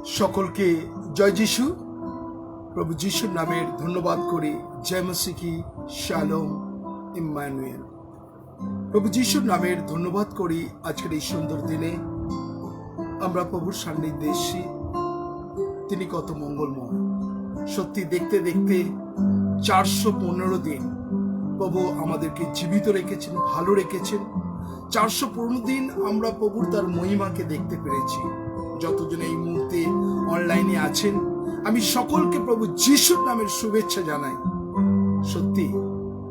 সকলকে জয় যিশু। প্রভু যিশুর নামের ধন্যবাদ করি। জয় মসিহ কি, শালোম, ইম্মানুয়েল। প্রভু যিশুর নামের ধন্যবাদ করি। আজকের এই সুন্দর দিনে আমরা প্রভুর সান্নিধ্যে এসেছি। তিনি কত মঙ্গলময়। সত্যি দেখতে দেখতে 415 দিন প্রভু আমাদেরকে জীবিত রেখেছেন, ভালো রেখেছেন। 415 দিন আমরা প্রভুর তার মহিমাকে দেখতে পেরেছি। যতজন এই মুহূর্তে অনলাইনে আছেন, আমি সকলকে প্রভু যিশুর নামের শুভেচ্ছা জানাই। সত্যি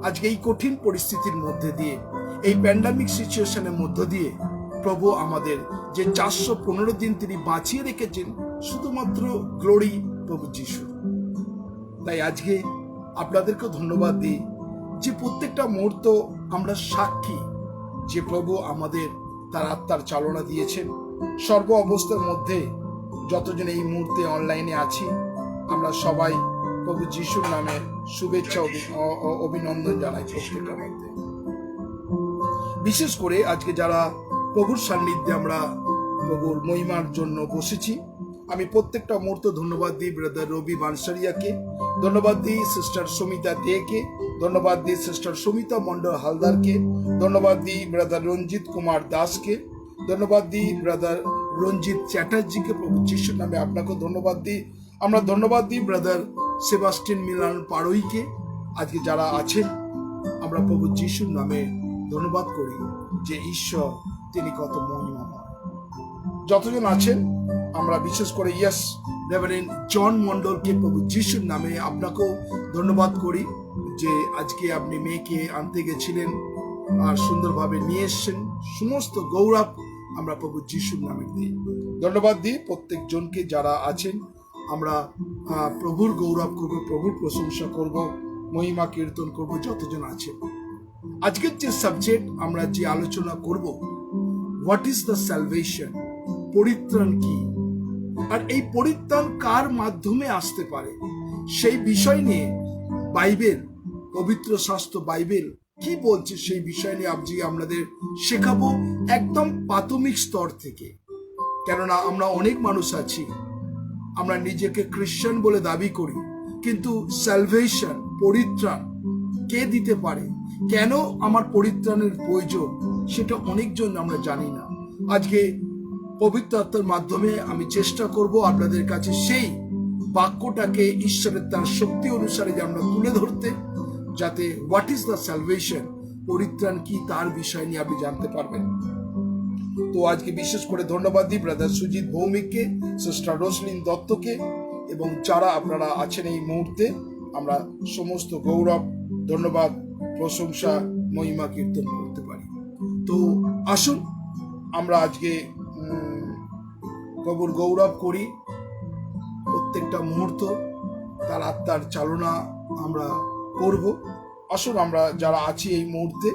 আজকে এই কঠিন পরিস্থিতির মধ্যে দিয়ে, এই প্যান্ডামিক সিচুয়েশনের মধ্য দিয়ে প্রভু আমাদের যে 415 দিন তিনি বাঁচিয়ে রেখেছেন, শুধুমাত্র গ্লোরি প্রভু যিশু। তাই আজকে আপনাদেরকে ধন্যবাদ দিই যে প্রত্যেকটা মুহূর্ত আমরা সাক্ষী যে প্রভু আমাদের তার আত্মার চালনা দিয়েছেন। সর্ব অবস্থার মধ্যে যতজন এই মুহূর্তে অনলাইনে আছি, আমরা সবাই প্রভু যিশুর নামে শুভেচ্ছা অভিনন্দন জানাই প্রত্যেকটার মধ্যে। বিশেষ করে আজকে যারা প্রভুর সান্নিধ্যে আমরা প্রভুর মহিমার জন্য বসেছি, আমি প্রত্যেকটা মুহূর্ত ধন্যবাদ দিই ব্রাদার রবি বানসারিয়াকে, ধন্যবাদ দিই সিস্টার সুমিতা দেকে, ধন্যবাদ দিই সিস্টার সুমিতা মন্ডল হালদারকে, ধন্যবাদ দিই ব্রাদার রঞ্জিত কুমার দাসকে, ধন্যবাদ দিই ব্রাদার রঞ্জিত চ্যাটার্জিকে। প্রভু যিশুর নামে আপনাকেও ধন্যবাদ দিই। আমরা ধন্যবাদ দিই ব্রাদার সেবাস্টিন মিলান পাড়ইকে। আজকে যারা আছেন, আমরা প্রভু যিশুর নামে ধন্যবাদ করি যে ঈশ্বর তিনি কত মহিমাময়। যতজন আছেন, আমরা বিশেষ করে রেভারেন্ড জন মন্ডলকে প্রভু যিশুর নামে আপনাকেও ধন্যবাদ করি যে আজকে আপনি মেয়েকে আনতে গেছিলেন আর সুন্দরভাবে নিয়ে এসছেন। সমস্ত গৌরব আমরা প্রভু যিশুর নামে দিই। ধন্যবাদ দিই প্রত্যেক জনকে যারা আছেন। আমরা প্রভুর গৌরব করব, প্রভুর প্রশংসা করব, মহিমা কীর্তন করব যতজন আছেন। আজকের যে সাবজেক্ট আমরা যে আলোচনা করব, হোয়াট ইজ দ্য সালভেশন, পরিত্রাণ কি, আর এই পরিত্রাণ কার মাধ্যমে আসতে পারে, সেই বিষয় নিয়ে বাইবেল, পবিত্র শাস্ত্র বাইবেল কি বলছে সেই বিষয় নিয়ে আজকে আপনাদের শেখাবো একদম প্রাথমিক স্তর থেকে। কেননা আমরা অনেক মানুষ আছি, আমরা নিজেকে খ্রিস্টান বলে দাবি করি, কিন্তু সালভেশন, পরিত্রাণ কে দিতে পারে, কেন আমার পরিত্রাণের প্রয়োজন, সেটা অনেকজন আমরা জানি না। আজকে পবিত্র আত্মার মাধ্যমে আমি চেষ্টা করব আপনাদের কাছে সেই বাক্যটাকে ঈশ্বরের তার শক্তি অনুসারে যে আমরা তুলে ধরতে, যাতে হোয়াট ইজ দ্য সালভেশন, পরিত্রাণ কি, তার বিষয় নিয়ে আপনি জানতে পারবেন। তো আজকে বিশেষ করে ধন্যবাদ দিই ব্রাদার সুজিত ভৌমিককে, সিস্টার রোসলিন দত্তকে, এবং যারা আপনারা আছেন এই মুহূর্তে, আমরা সমস্ত গৌরব, ধন্যবাদ, প্রশংসা, মহিমা কীর্তন করতে পারি। তো আসুন আমরা আজকে প্রভুর গৌরব করি। প্রত্যেকটা মুহূর্ত তার আত্মার চালনা আমরা করব। আসুন আমরা যারা আছি এই মুহূর্তে,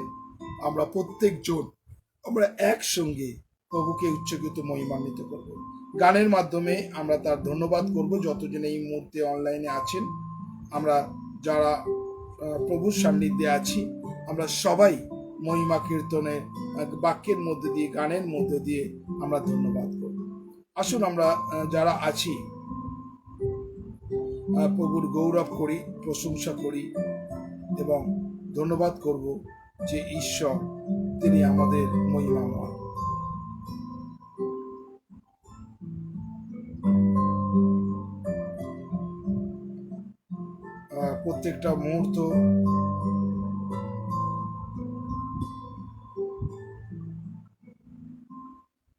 আমরা প্রত্যেকজন আমরা একসঙ্গে প্রভুকে উচ্চকিত মহিমান্বিত করব। গানের মাধ্যমে আমরা তার ধন্যবাদ করব। যতজন এই মুহূর্তে অনলাইনে আছেন, আমরা যারা প্রভুর সান্নিধ্যে আছি, আমরা সবাই মহিমা কীর্তনের বাক্যের মধ্যে দিয়ে, গানের মধ্যে দিয়ে আমরা ধন্যবাদ করব। আসুন আমরা যারা আছি প্রভুর গৌরব করি, প্রশংসা করি এবং ধন্যবাদ করব যে ঈশ্বর তিনি আমাদের মহিমাময়। প্রত্যেকটা মুহূর্ত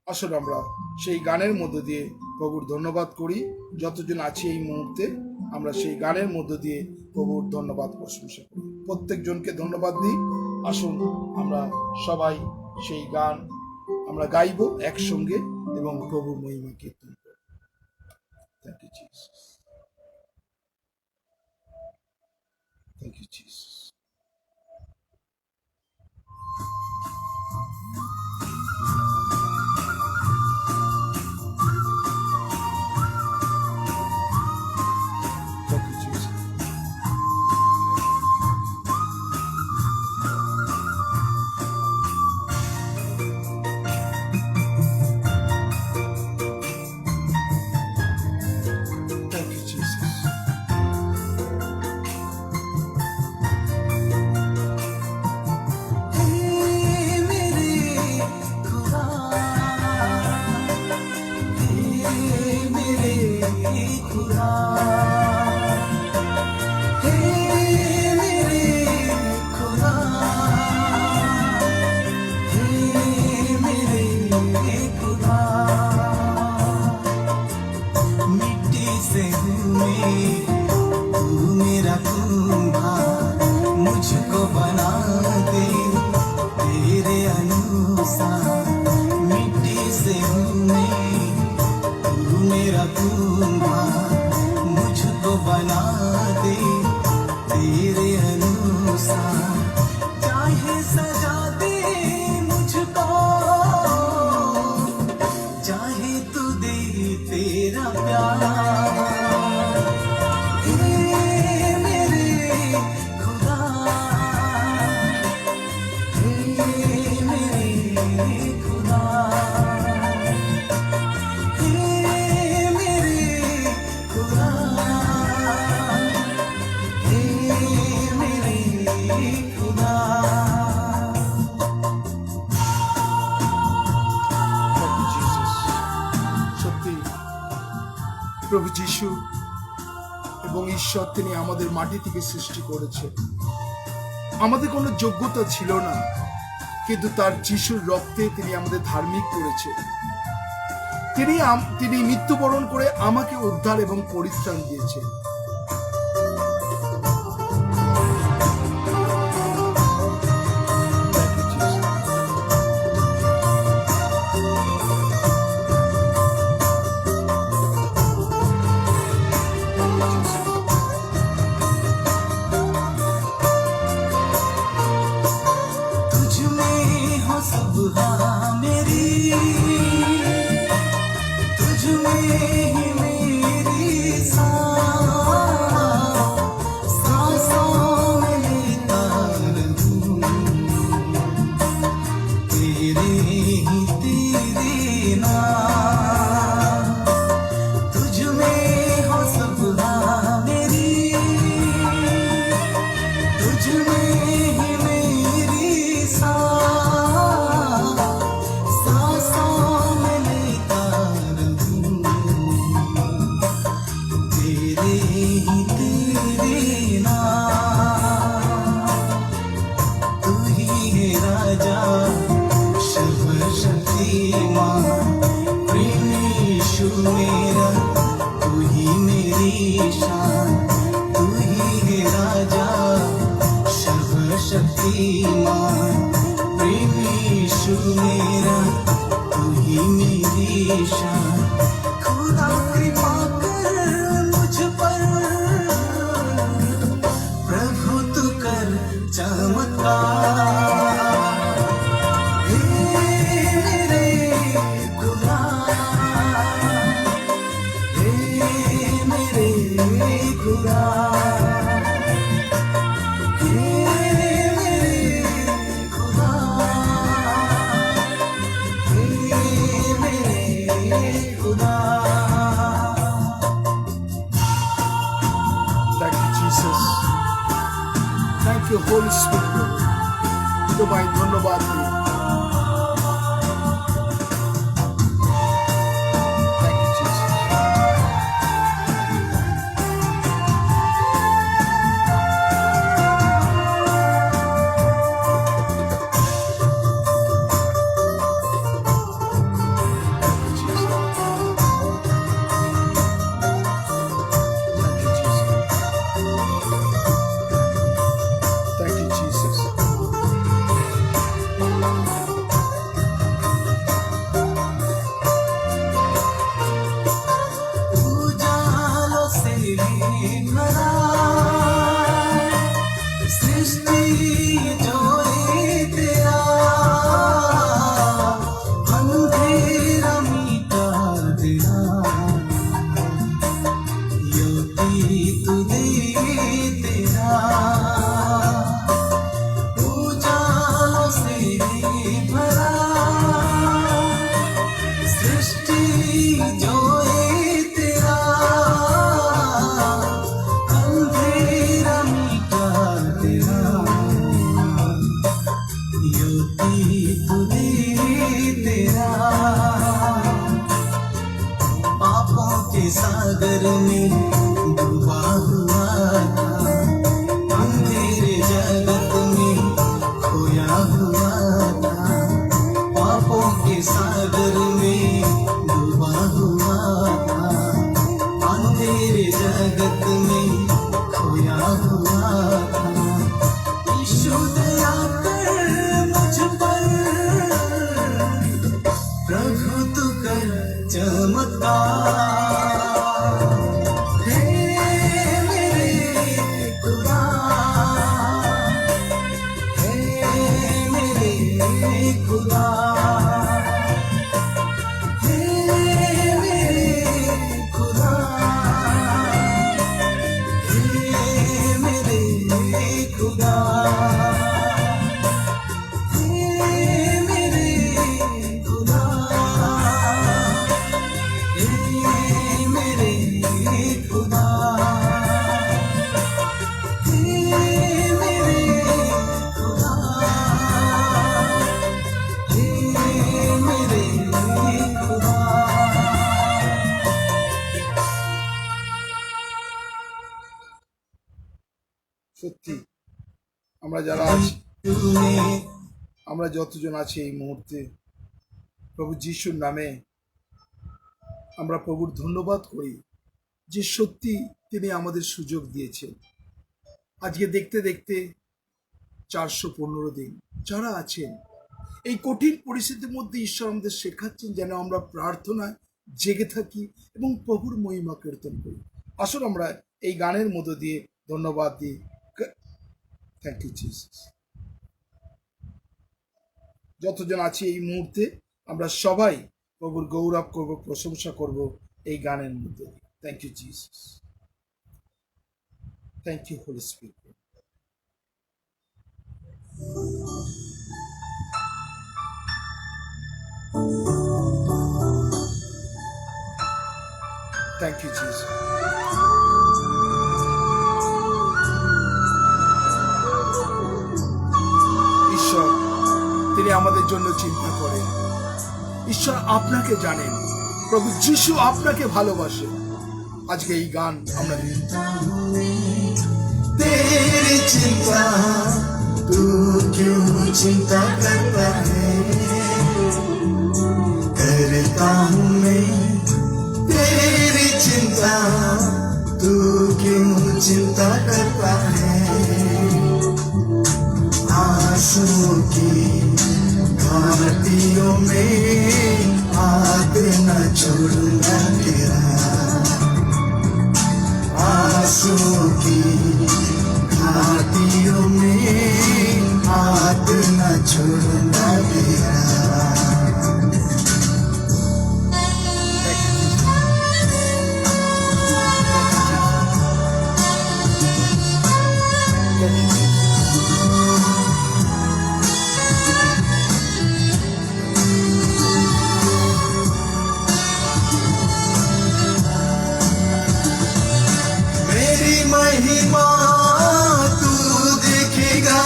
আসলে আমরা সেই গানের মধ্যে দিয়ে প্রভুর ধন্যবাদ করি। যতজন আছি এই মুহূর্তে, আমরা সেই গানের মধ্য দিয়ে প্রভুর ধন্যবাদ প্রশংসা করি। প্রত্যেকজনকে ধন্যবাদ দিই। আসুন আমরা সবাই সেই গান আমরা গাইব একসঙ্গে এবং প্রভুর মহিমা কীর্তন করব। Thank you Jesus, thank you Jesus. खुदा, हे मेरे खुदा, हे मेरे खुदा। मिट्टी से हूँ मैं, तू मेरा कुम्हार, मुझको बना दे तेरे अनुसार। मिट्टी से हूँ मैं, तू मेरा कुम्हार, मुझको बना दे तेरे अनुसार। चाहे सजा दे मुझको, चाहे तू दे तेरा प्यार। हे मेरे खुदा, हे मेरे खुदा, हे मेरे खुदा, हे मेरे खुदा। সত্যি প্রভু যিশু এবং ঈশ্বর তিনি আমাদের মাটি থেকে সৃষ্টি করেছে। আমাদের কোনো যোগ্যতা ছিল না, কিন্তু তার যিশুর রক্তে তিনি আমাদের ধার্মিক করেছে। তিনি মৃত্যুবরণ করে আমাকে উদ্ধার এবং পরিত্রাণ দিয়েছে। तुझ में हो सब हाँ मेरी, तुझ में ही मेरी सांसों में लेता रहूं, तेरे ही तेरे नाम। तुझ में हो सब हाँ मेरी, तुझ में ही मेरी सांसों में लेता रहूं, तेरे ही तेरे नाम। तू ही है राजा सर्वशक्तिमान, प्रेमी यीशु मेरा, तू ही मेरी शान। तू ही है राजा सर्वशक्तिमान, प्रेमी यीशु मेरा, तू ही मेरी शान। खुदा कृपा कर मुझ पर, प्रभु तू कर चमत्कार। हे मेरे खुदा, हे मेरे खुदा, हे मेरे खुदा, हे मेरे खुदा। Thank you, Jesus. Thank you, Holy Spirit. তোমায় ধন্যবাদ দিই। Thank you, Jesus. Thank you, Jesus. के सागर में डूबा हुआ था, अंधेरे जगत में खोया हुआ था, पापों के सागर में डूबा हुआ था, अंधेरे जगत में खोया हुआ था। यीशु दया कर मुझ पर, प्रभु तू कर चमत्कार। हे मेरे खुदा, हे मेरे खुदा, हे मेरे खुदा, हे मेरे खुदा, हे मेरे खुदा, हे मेरे खुदा, हे मेरे खुदा, हे मेरे खुदा। সত্যি আমরা যারা আছি, तूने আমরা যতজন আছি এই মুহূর্তে, প্রভু যিশুর নামে আমরা প্রভুর ধন্যবাদ করি যে সত্যি তিনি আমাদের সুযোগ দিয়েছেন। আজকে দেখতে দেখতে 415 দিন যারা আছেন এই কঠিন পরিস্থিতির মধ্যে ঈশ্বর আমাদের শেখাচ্ছেন যেন আমরা প্রার্থনায় জেগে থাকি এবং প্রভুর মহিমা কীর্তন করি। আসুন আমরা এই গানের মধ্য দিয়ে ধন্যবাদ দিই। Thank you Jesus. যতজন আছি এই মুহূর্তে আমরা সবাই প্রভুর গৌরব করব, প্রশংসা করব এই গানের মধ্যে। Thank you Jesus, thank you holy spirit. Thank you Jesus. ঈশ্বর তিনি আমাদের জন্য চিন্তা করেন। ঈশ্বর আপনাকে জানেন, প্রভু যিশু আপনাকে ভালোবাসে। আজকে এই গান আমরা तेरी चिंता तू क्यों चिंता करता है, करता हूँ मैं तेरी चिंता, तू क्यों चिंता करता है। आंसुओं की घाटियों में हाथ न छोड़ना तेरा, आंसुओं की घाटियों में हाथ न छोड़ना तेरा। मेरी महिमा तू देखेगा,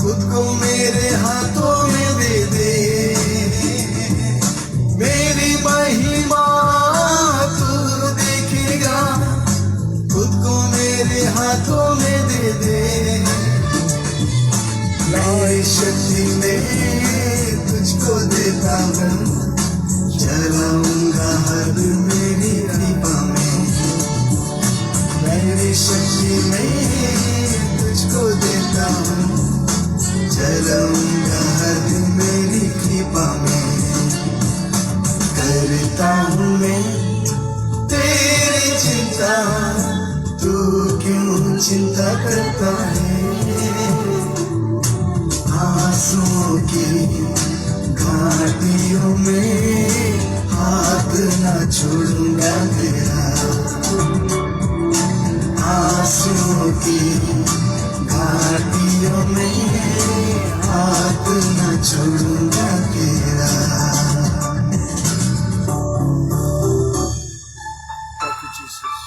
खुद को मेरे हाथों में दे दे। मेरी महिमा तू देखेगा, खुद को मेरे हाथों में दे दे। मैं शक्ति में तुझको देता हूँ, चलाऊंगा हर मेरी कृपा में। मेरी शक्ति में तुझको देता हूँ, चलाऊंगा हर मेरी कृपा में। करता हूँ मैं तेरी चिंता, तू क्यों चिंता करता है। आंसुओं की घाटियों में हाथ न छोड़ूंगा तेरा, आंसुओं की घाटियों में हाथ न छोड़ूंगा तेरा। Thank you, Jesus.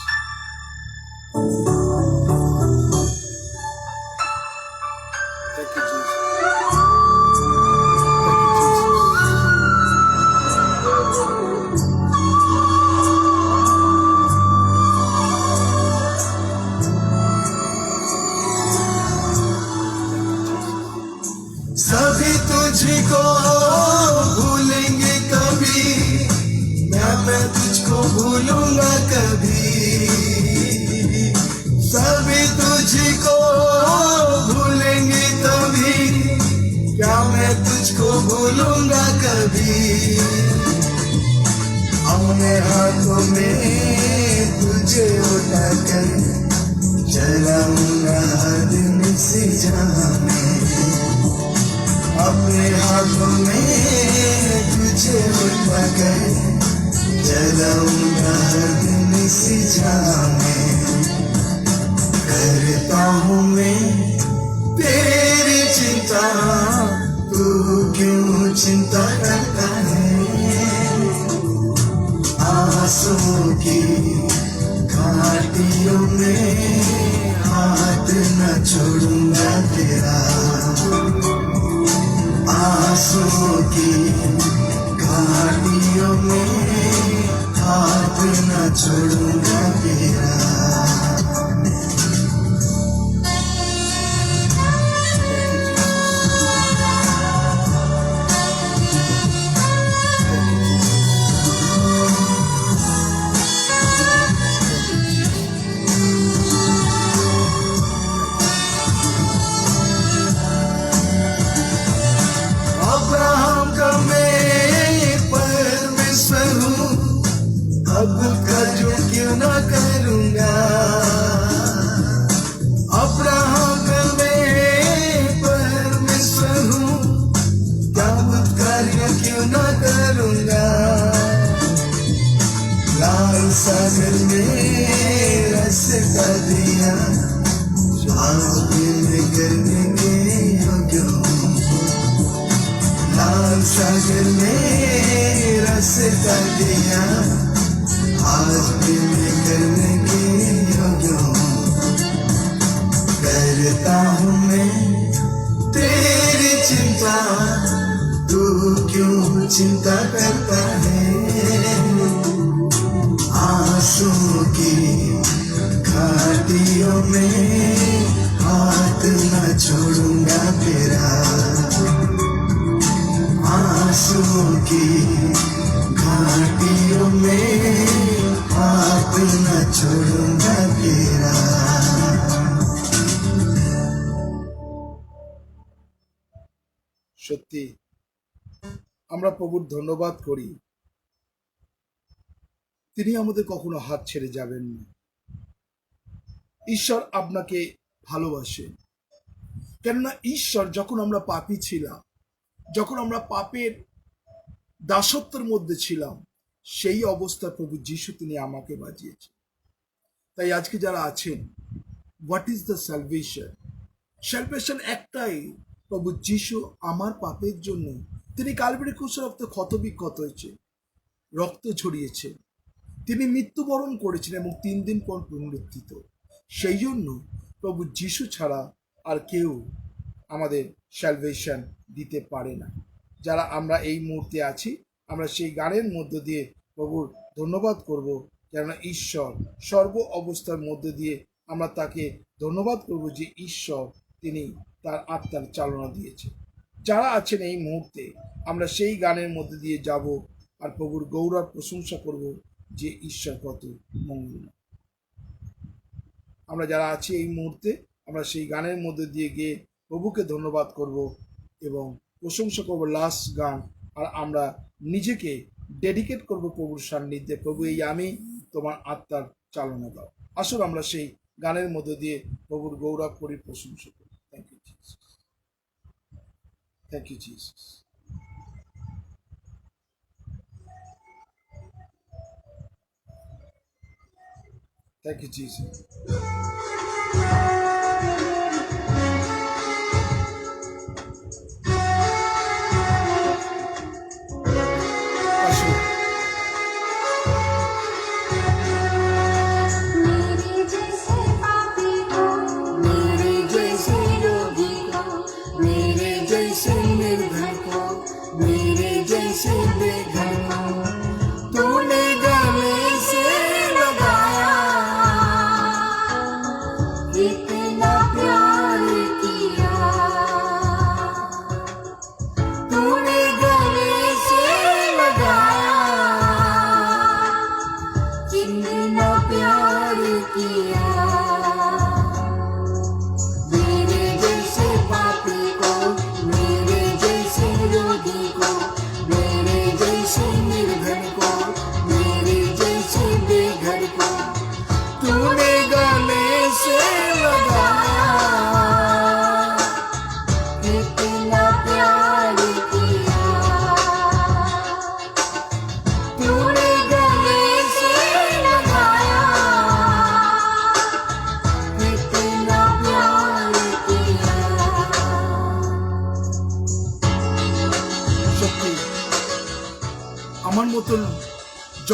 Thank you, Jesus. Thank you, Jesus. हाथों में तुझे उठाकर चलाऊंगा हर दिन इसी जहां में। अपने हाथों में तुझे उठाकर चलाऊंगा हर दिन इसी जहां में। करता हूँ मैं तेरी चिंता, तू क्यों चिंता करता है। आंसुओं की घाटियों में हाथ न छोड़ूंगा तेरा। आंसुओं की घाटियों में हाथ न छोड़ूंगा तेरा। अब्राहम का मैं परमेश्वर हूँ, अब का जो क्यों ना करूँगा। अब्राहम का मैं परमेश्वर हूँ, अब कार्य क्यों ना करूँगा। लाल सागर में रास्ता दिया, आज में करने के योग्य हूँ। लाल सागर में रास्ता दिया, आज भी मैं करने के योग्य हूँ। करता हूँ मैं तेरी चिंता, तू क्यों चिंता करता है। आंसुओं की घाटियों में हाथ न छोड़ूंगा तेरा। आंसुओं की घाटियों में हाथ न छोड़ूंगा तेरा। সত্যি আমরা প্রভুর ধন্যবাদ করি, তিনি আমাদের কখনো হাত ছেড়ে যাবেন না। ঈশ্বর আপনাকে ভালোবাসেন, কেননা ঈশ্বর যখন আমরা পাপী ছিলাম, যখন আমরা পাপের দাসত্বের মধ্যে ছিলাম, সেই অবস্থায় প্রভু যিশু তিনি আমাকে বাঁচিয়েছেন। তাই আজকে যারা আছেন, what is the salvation? Salvation একটাই, প্রভু যিশু আমার পাপের জন্য তিনি কালভারি ক্রুশে রক্তে ক্ষতবিক্ষত হয়েছে, রক্ত ঝরিয়েছে, তিনি মৃত্যুবরণ করেছেন এবং 3 দিন পর পুনরুত্থিত। সেই জন্য প্রভু যিশু ছাড়া আর কেউ আমাদের সালভেশন দিতে পারে না। যারা আমরা এই মুহূর্তে আছি, আমরা সেই গানের মধ্য দিয়ে প্রভুর ধন্যবাদ করব, কেননা ঈশ্বর সর্ব অবস্থার মধ্যে দিয়ে আমরা তাকে ধন্যবাদ করব যে ঈশ্বর তিনি তার আত্মার চালনা দিয়েছে। যারা আছেন এই মুহূর্তে, আমরা সেই গানের মধ্যে দিয়ে যাব আর প্রভুর গৌরব প্রশংসা করব যে ঈশ্বর কত মঙ্গল। আমরা যারা আছি এই মুহূর্তে, আমরা সেই গানের মধ্যে দিয়ে গিয়ে প্রভুকে ধন্যবাদ করব এবং প্রশংসা করব লাস্ট গান, আর আমরা নিজেকে ডেডিকেট করব প্রভুর সান্নিধ্যে। প্রভু, এই আমি তোমার আত্মার চালনা দাও। আসুন আমরা সেই গানের মধ্যে দিয়ে প্রভুর গৌরব করি, প্রশংসা করি। Thank you Jesus, thank you Jesus. Thank you, Jesus. আসুন। मेरे जैसे पापी को, मेरे जैसे रोगी को, मेरे जैसे निर्धन को, मेरे जैसे बेघर को तूने गले से लगाया।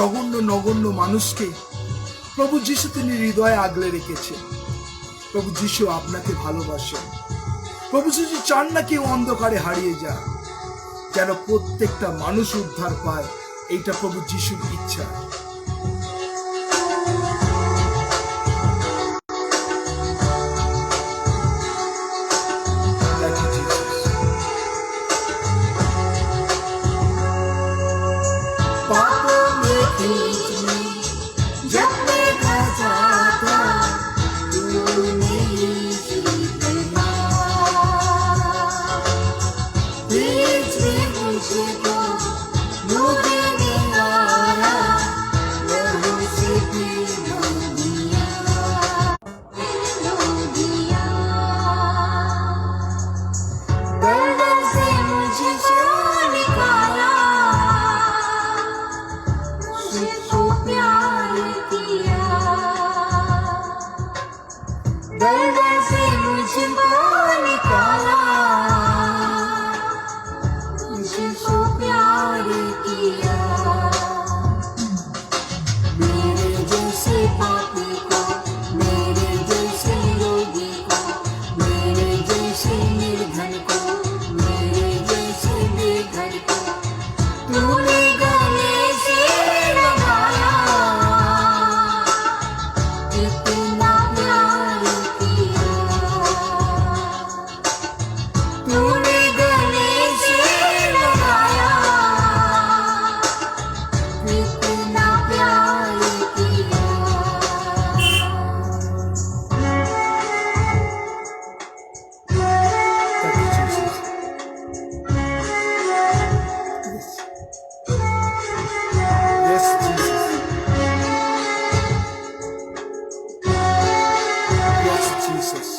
জঘন্য নগণ্য মানুষকে প্রভু যিশু তিনি হৃদয়ে আগলে রেখেছেন। প্রভু যিশু আপনাকে ভালোবাসেন। প্রভু যিশু চান না কেউ অন্ধকারে হারিয়ে যায়, যেন প্রত্যেকটা মানুষ উদ্ধার পায়। এইটা প্রভু যিশুর ইচ্ছা। Thank you, Jesus. पापों में खींच में जब मैं फंसा था, तूने जीतना। बीच में मुझको मुझे निहारा, लहू से पीलो दिया, पीलो दिया। गर्दन से मुझको निकाला, मुझको प्यार किया। गर्दन से मुझको निकाला, मुझको प्यार किया। मेरे जैसे पापी को, मेरे जैसे रोगी को, मेरे जैसे निर्धन को, मेरे जैसे बेघर को तूने गले से लगाया। कितना प्यार किया, तूने गले से लगाया। कितना प्यार किया। Thank you, Jesus. Yes, Jesus. Yes, Jesus.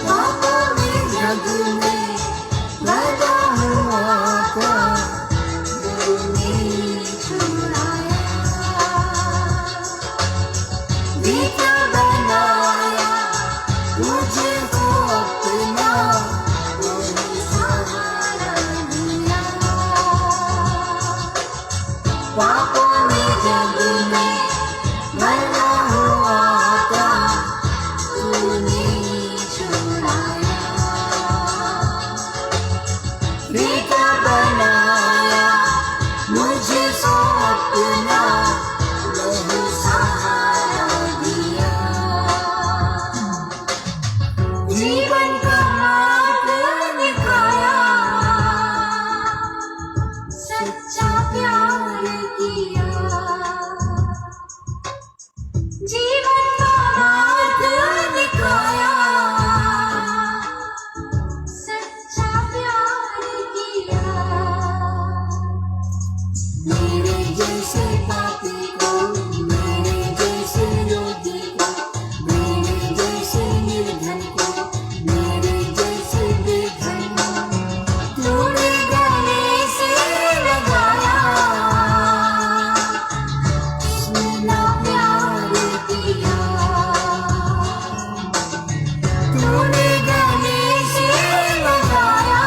पापों में जग में लगा हुआ था, तूने छुड़ाया। बेटा बनाया मुझको अपना, तूने सहारा दिया। पापों में जग में लगा हुआ था, तूने छुड़ाया। बेटा बनाया मुझको अपना, लहू सहारा दिया। जीवन का मार्ग दिखाया, सच्चा प्यार किया। जीवन का मार्ग दिखाया, सच्चा प्यार किया। मेरे जैसे पापी को, मेरे जैसे रोगी को, मेरे जैसे निर्धन को, मेरे जैसे बेघर को तूने गले से लगाया। कितना प्यार किया, तूने गले से लगाया।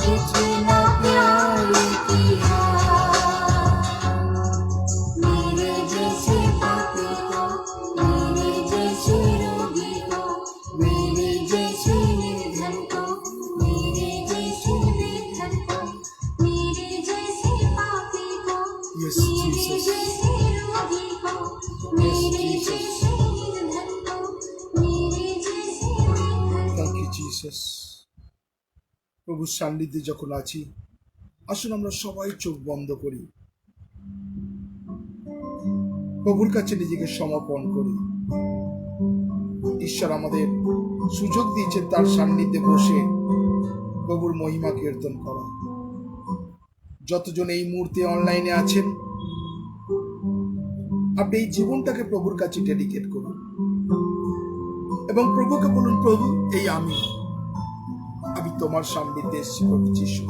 कितना प्यार किया। मेरे जैसे पापी को, मेरे जैसे रोगी को, मेरे जैसे निर्धन को, मेरे जैसे बेघर को, मेरे जैसे पापी को, Yes, मेरे Jesus. जैसे रोगी को, मेरे जैसे निर्धन को, मेरे जैसे बेघर को। Thank you, Jesus. প্রভুর সান্নিধ্যে যখন আছি, আসুন আমরা সবাই চোখ বন্ধ করি, প্রভুর কাছে নিজেকে সমর্পণ করি। ঈশ্বর আমাদের সুযোগ দিয়েছেন তার সান্নিধ্যে বসে প্রভুর মহিমা কীর্তন করা। যতজন এই মুহূর্তে অনলাইনে আছেন, আপনি এই জীবনটাকে প্রভুর কাছে ডেডিকেট করুন এবং প্রভুকে বলুন, প্রভু এই আমি তোমার সান্নিধ্যে এসেছি প্রভু যিশু,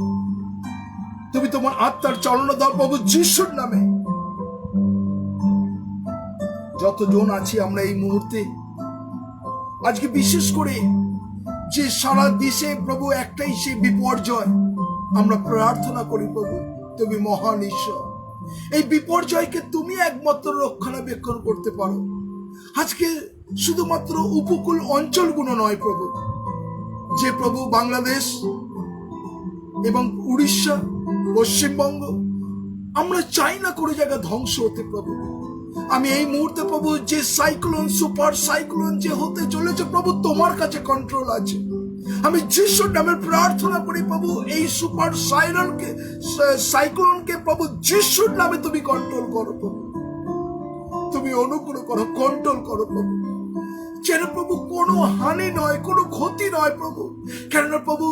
তুমি তোমার আত্মার চালনা দাও প্রভু যিশুর নামে। যতজন আছি আমরা এই মুহূর্তে, আজকে বিশেষ করে যে সারা দেশে প্রভু একটাই সে বিপর্যয়, আমরা প্রার্থনা করি প্রভু তুমি মহান ঈশ্বর, এই বিপর্যয়কে তুমি একমাত্র রক্ষণাবেক্ষণ করতে পারো। আজকে শুধুমাত্র উপকূল অঞ্চলগুলো নয় প্রভু, যে প্রভু বাংলাদেশ এবং উড়িষ্যা, পশ্চিমবঙ্গ, আমরা চাই না কোনো জায়গা ধ্বংস হতে প্রভু। আমি এই মুহূর্তে প্রভু যে সাইক্লোন, সুপার সাইক্লোন যে হতে চলেছে প্রভু, তোমার কাছে কন্ট্রোল আছে। আমি যিশুর নামে প্রার্থনা করি প্রভু, এই সুপার সাইক্লোনকে প্রভু যিশুর নামে তুমি কন্ট্রোল করো প্রভু, তুমি অনুগ্রহ করো, কন্ট্রোল করো প্রভু, যেন প্রভু কোনো হানি নয়, কোনো ক্ষতি নয় প্রভু। কেননা প্রভু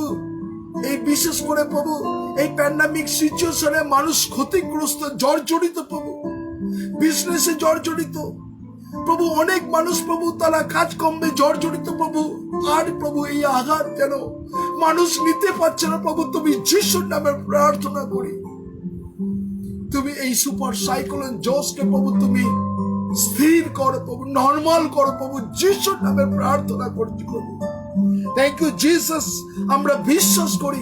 এই বিশেষ করে প্রভু এই প্যান্ডামিক সিচুয়েশনে মানুষ ক্ষতিগ্রস্ত, জর্জরিত প্রভু, বিজনেসে জর্জরিত প্রভু, অনেক মানুষ প্রভু তারা কাজকর্মে জর্জরিত প্রভু। আর প্রভু এই আঘাত যেন মানুষ নিতে পারছে না প্রভু, তুমি যিশুর নামে প্রার্থনা করি, তুমি এই সুপার সাইক্লোন জোসকে প্রভু তুমি স্থির করো প্রভু, নরমাল করো প্রভু, যিশুর নামে প্রার্থনা করছি প্রভু। Thank you Jesus. আমরা বিশ্বাস করি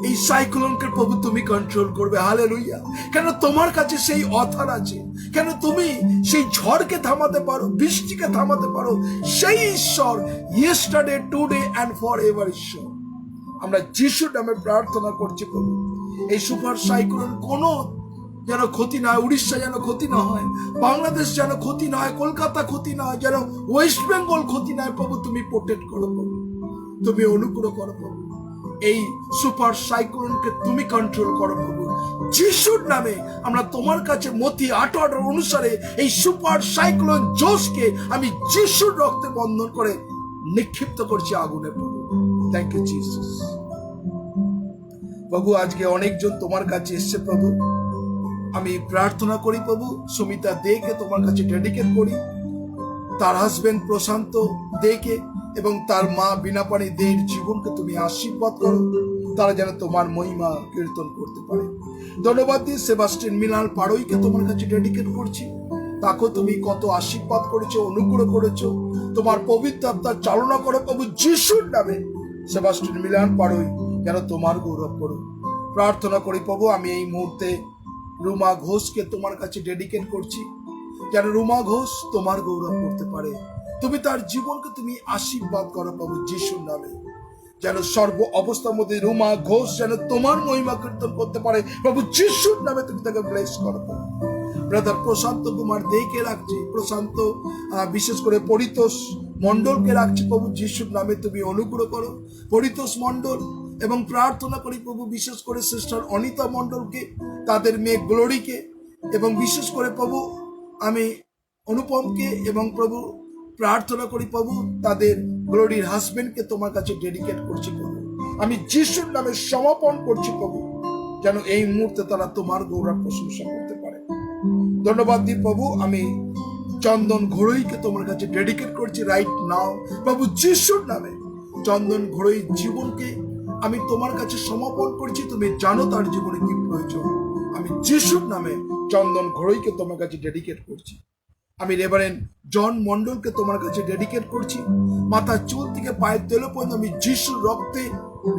এই সাইক্লোনকে প্রভু তুমি কন্ট্রোল করবে। হালেলুয়া। কেন তোমার কাছে সেই অথার আছে, কেন তুমি সেই ঝড়কে থামাতে পারো, বৃষ্টিকে থামাতে পারো। সেই ঈশ্বর yesterday, today and for ever ঈশ্বর। আমরা যিশুর নামে প্রার্থনা করছি প্রভু, এই সুপার সাইক্লোন কোনো যেন ক্ষতি না হয়, উড়িষ্যা যেন ক্ষতি না হয়, বাংলাদেশ যেন ক্ষতি না হয়, কলকাতা ক্ষতি না হয়, যেন ওয়েস্ট বেঙ্গল ক্ষতি না হয় প্রভু, তুমি প্রোটেক্ট করো প্রভু, তুমি অনুগ্রহ করো প্রভু, এই সুপার সাইক্লোনকে তুমি কন্ট্রোল করো প্রভু যিশুর নামে। আমরা তোমার কাছে মতি 8 অনুসারে এই সুপার সাইক্লোন জোসকে আমি যিশুর রক্তে বন্ধন করে নিক্ষিপ্ত করছি আগুনে প্রভু। Thank you Jesus. প্রভু আজকে অনেকজন তোমার কাছে এসছে প্রভু, আমি প্রার্থনা করি প্রভু সুমিতা দেকে তোমার কাছে ডেডিকেট করি, তার হাজবেন্ড প্রশান্ত দেকে এবং তার মা বিনাপানি দের জীবনকে তুমি আশীর্বাদ করো, তারা যেন তোমার মহিমা কীর্তন করতে পারে। ধন্যবাদ দিই সেবাস্টিন মিলান পাড়ইকে তোমার কাছে ডেডিকেট করছি, তাকে তুমি কত আশীর্বাদ করেছো, অনুগ্রহ করেছো, তোমার পবিত্র আত্মার চালনা করো প্রভু যিশুর নামে। সেবাস্টিন মিলান পাড়ই যেন তোমার গৌরব করো। প্রার্থনা করি প্রভু আমি এই মুহূর্তে রুমা ঘোষকে তোমার কাছে ডেডিকেট করছি, যেন রুমা ঘোষ তোমার গৌরব করতে পারে, তুমি তার জীবনকে তুমি আশীর্বাদ করো প্রভু যিশুর নামে। যেন সর্ব অবস্থার মধ্যে রুমা ঘোষ যেন তোমার মহিমা কীর্তন করতে পারে প্রভু যিশুর নামে, তুমি তাকে ব্লেস করো। ব্রাদার প্রশান্ত কুমার দেকে রাখছি, প্রশান্ত বিশেষ করে পরিতোষ মন্ডলকে রাখছি প্রভু যিশুর নামে, তুমি অনুগ্রহ করো পরিতোষ মন্ডল। এবং প্রার্থনা করি প্রভু বিশেষ করে সিস্টার অনিতা মন্ডলকে, তাদের মেয়ে গ্লোরিকে, এবং বিশেষ করে প্রভু আমি অনুপমকে, এবং প্রভু প্রার্থনা করি প্রভু তাদের গ্লোরির হাজবেন্ডকে তোমার কাছে ডেডিকেট করছি প্রভু, আমি যিশুর নামে সমাপন করছি প্রভু, যেন এই মুহূর্তে তারা তোমার গৌরব প্রশংসা করতে পারে। ধন্যবাদ দিই প্রভু আমি চন্দন ঘোড়ইকে তোমার কাছে ডেডিকেট করছি রাইট নাও প্রভু যিশুর নামে। চন্দন ঘোড়ই জীবনকে আমি তোমার কাছে সমাপন করছি, তুমি জানো তার জীবনে কি প্রয়োজন, আমি যিশুর নামে চন্দন ঘোড়ইকে তোমার কাছে ডেডিকেট করছি। আমি রেভারেন্ড জন মন্ডলকে তোমার কাছে ডেডিকেট করছি, মাথার চুল থেকে পায়ের তেল পর্যন্ত আমি যিশুর রক্তে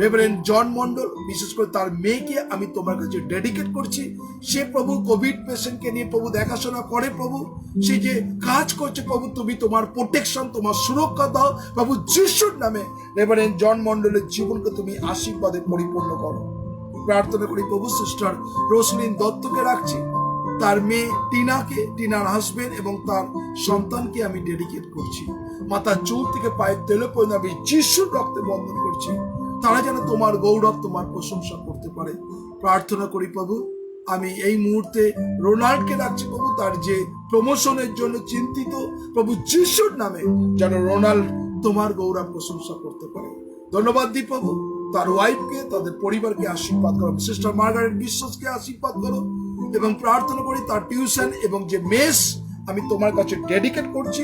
রেভারেন্ড জন মন্ডল বিশেষ করে তার মেয়েকে আমি তোমার কাছে ডেডিকেট করছি। সে প্রভু কোভিড পেশেন্টকে নিয়ে প্রভু দেখাশোনা করে প্রভু, সে যে কাজ করছে প্রভু তুমি তোমার প্রোটেকশন, তোমার সুরক্ষা দাও প্রভু যিশুর নামে। রেভারেন্ড জন মন্ডলের জীবনকে তুমি আশীর্বাদে পরিপূর্ণ করো। প্রার্থনা করি প্রভু সিস্টার রোশলিন দত্তকে রাখছি, তার মেয়ে টিনাকে, টিনার হাজবেন্ড এবং তার সন্তানকে আমি ডেডিকেট করছি, মাথার চুল থেকে পায়ের তেল পর্যন্ত আমি যিশুর রক্তে বন্ধন করছি, তারা যেন তোমার গৌরব তোমার প্রশংসা করতে পারে। প্রার্থনা করি প্রভু আমি এই মুহূর্তে রোনাল্ডকে রাখছি প্রভু, তার যে প্রমোশনের জন্য চিন্তিত প্রভু যিশুর নামে যেন রোনাল্ড তোমার গৌরব প্রশংসা করতে পারে। ধন্যবাদ দিই প্রভু তার ওয়াইফকে, তাদের পরিবারকে আশীর্বাদ করো, সিস্টার মার্গারেট বিশ্বাসকে আশীর্বাদ করো, এবং প্রার্থনা করি তার টিউশন এবং যে মেস আমি তোমার কাছে ডেডিকেট করছি,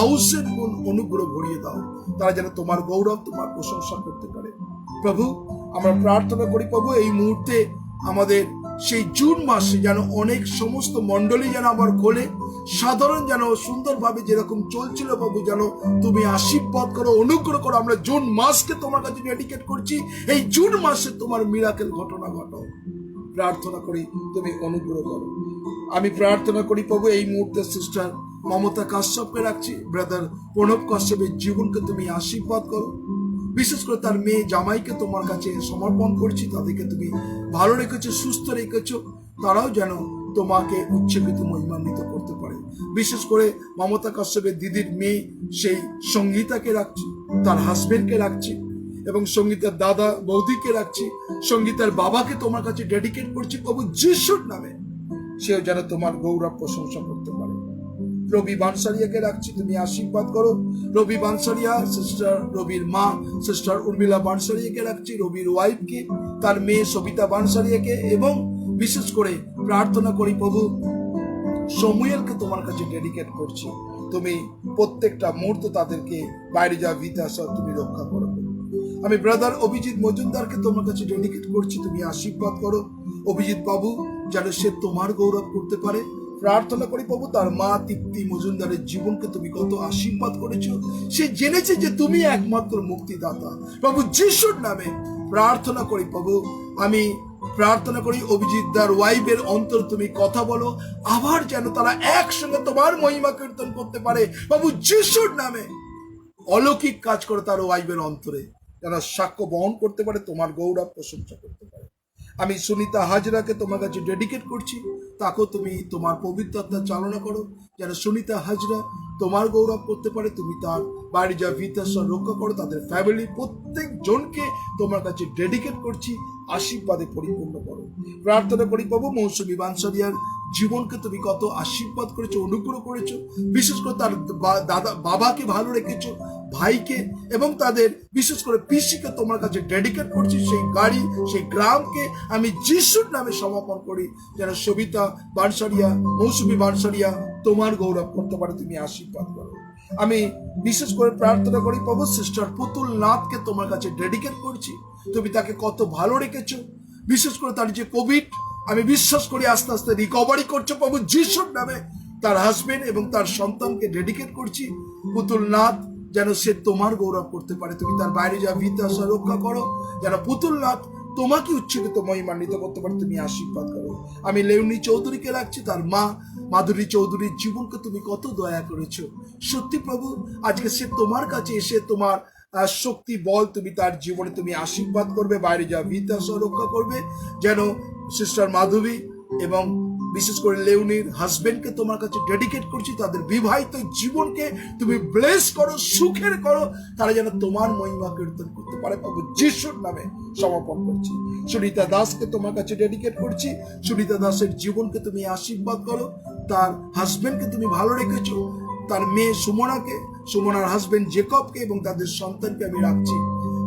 1000 গুণ অনুগ্রহ ভরিয়ে দাও, তারা যেন তোমার গৌরব, তোমার প্রশংসা করতে পারে। প্রভু, আমরা প্রার্থনা করি প্রভু, এই মুহূর্তে আমাদের সেই জুন মাসে যেন অনেক সমস্ত মণ্ডলী যেন আবার খোলে, সাধারণ যেন সুন্দরভাবে যেরকম চলছিল প্রভু, যেন তুমি আশীর্বাদ করো, অনুগ্রহ করো। আমরা জুন মাসকে তোমার কাছে ডেডিকেট করছি, এই জুন মাসে তোমার মিরাকেল ঘটনা ঘটো, প্রার্থনা করি তুমি অনুগ্রহ করো। আমি প্রার্থনা করি প্রভু, এই মুহূর্তে সিস্টার মমতা কাশ্যপকে রাখছি, ব্রাদার প্রণব কাশ্যপের জীবনকে তুমি আশীর্বাদ করো, বিশেষ করে তার মেয়ে জামাইকে তোমার কাছে সমর্পণ করছি, তাদেরকে তুমি ভালো রেখেছো, সুস্থ রেখেছো, তারাও যেন তোমাকে উচ্চকিত মহিমান্বিত করতে পারে। বিশেষ করে মমতা কাশ্যপের দিদির মেয়ে সেই সঙ্গীতাকে রাখছি, তার হাজবেন্ডকে রাখছি, এবং সঙ্গীতার দাদা বৌদিকে রাখছি, সঙ্গীতার বাবাকে তোমার কাছে ডেডিকেট করছি প্রভু যিশুর নামে, সেও যেন তোমার গৌরব প্রশংসা করতে পারে। রবি বানসারিয়াকে রাখছি, তুমি আশীর্বাদ করো। রবি বানসারিয়া, সিস্টার রবির মা সিস্টার উর্মিলা বানসারিয়াকে রাখছি, রবির ওয়াইফকে, তার মেয়ে সবিতা বানসারিয়াকে, এবং বিশেষ করে প্রার্থনা করি প্রভু সমুয়েলকে তোমার কাছে ডেডিকেট করছি, তুমি প্রত্যেকটা মুহূর্তে তাদেরকে বাইরে যাওয়া ভিতাসা তুমি রক্ষা করো। আমি ব্রাদার অভিজিৎ মজুমদারকে তোমার কাছে ডেডিকেট করছি, তুমি আশীর্বাদ করো। অভিজিৎ বাবু যেন সে তোমার গৌরব করতে পারে। প্রার্থনা করি প্রভু তার মা তৃপ্তি মজুমদারের জীবনকে তুমি কত আশীর্বাদ করেছো, সে জেনেছে যে তুমি একমাত্র মুক্তিদাতা। প্রভু যিশুর নামে প্রার্থনা করি প্রভু, আমি প্রার্থনা করি অভিজিৎ দার ওয়াইফের অন্তর তুমি কথা বলো, আবার যেন তারা একসঙ্গে তোমার মহিমা কীর্তন করতে পারে। প্রভু যিশুর নামে অলৌকিক কাজ করে তার ওয়াইফের অন্তরে, যারা সাক্ষ্য বহন করতে পারে, তোমার গৌরব প্রশংসা করতে পারে। আমি সুনিতা হাজরাকে তোমার কাছে ডেডিকেট করছি, তাকেও তুমি তোমার পবিত্র আত্মা চালনা করো, যেন সুনিতা হাজরা তোমার গৌরব করতে পারে। তুমি তার বাড়ি যা ভিতাসর রক্ষা করো, তাদের ফ্যামিলি প্রত্যেক জনকে তোমার কাছে ডেডিকেট করছি, আশীর্বাদে পরিপূর্ণ করো। প্রার্থনা করি প্রভু মৌসুমী বানসারিয়ার জীবনকে তুমি কত আশীর্বাদ করেছো, অনুগ্রহ করেছো, বিশেষ করে তার দাদা বাবাকে ভালো রেখেছো, ভাইকে এবং তাদের বিশেষ করে পিসিকে তোমার কাছে ডেডিকেট করছি। সেই গাড়ি, সেই গ্রামকে আমি যিশুর নামে সমর্পণ করি, যেন সবিতা বানসারিয়া, মৌসুমী বানসারিয়া তোমার গৌরব করতে পারে, তুমি আশীর্বাদ করো। আমি বিশেষ করে প্রার্থনা করি প্রভু সিস্টার পুতুল নাথকে তোমার কাছে ডেডিকেট করছি, তুমি তাকে কত ভালো রেখেছো, বিশেষ করে তার যে কোভিড, আমি বিশ্বাস করি আস্তে আস্তে রিকভারি করছে প্রভু যিশুর নামে। তার হাজবেন্ড এবং তার সন্তানকে ডেডিকেট করছি, পুতুল নাথ যেন সে তোমার গৌরব করতে পারে, তুমি তার বাইরে যা ভিতাসা রক্ষা করো, যেন পুতুল নাথ তোমাকে উচ্চকিত মহিমান্বিত করতে পারে, তুমি আশীর্বাদ করো। আমি লেউনি চৌধুরীকে রাখছি, তার মা মাধুরী চৌধুরীর জীবনকে তুমি কত দয়া করেছো। সত্যি প্রভু আজকে সে তোমার কাছে এসে তোমার শক্তি বল তুমি তার জীবনে তুমি আশীর্বাদ করবে, বাইরে যা ভিতাসা রক্ষা করবে, যেন সিস্টার মাধবী এবং বিশেষ করে লেউনির হাজবেন্ডকে তোমার কাছে ডেডিকেট করছি, তাদের বিবাহিত জীবনকে তুমি ব্লেস করো, সুখের করো, তারা যেন তোমার মহিমা কীর্তন করতে পারে, প্রভু যিশুর নামে সমর্পণ করছি। সুনিতা দাসকে তোমার কাছে ডেডিকেট করছি, সুনিতা দাসের জীবনকে তুমি আশীর্বাদ করো, তার হাজবেন্ডকে তুমি ভালো রেখেছো, তার মেয়ে সুমনাকে, সুমনার হাজবেন্ড জেকবকে এবং তাদের সন্তানকে আমি রাখছি।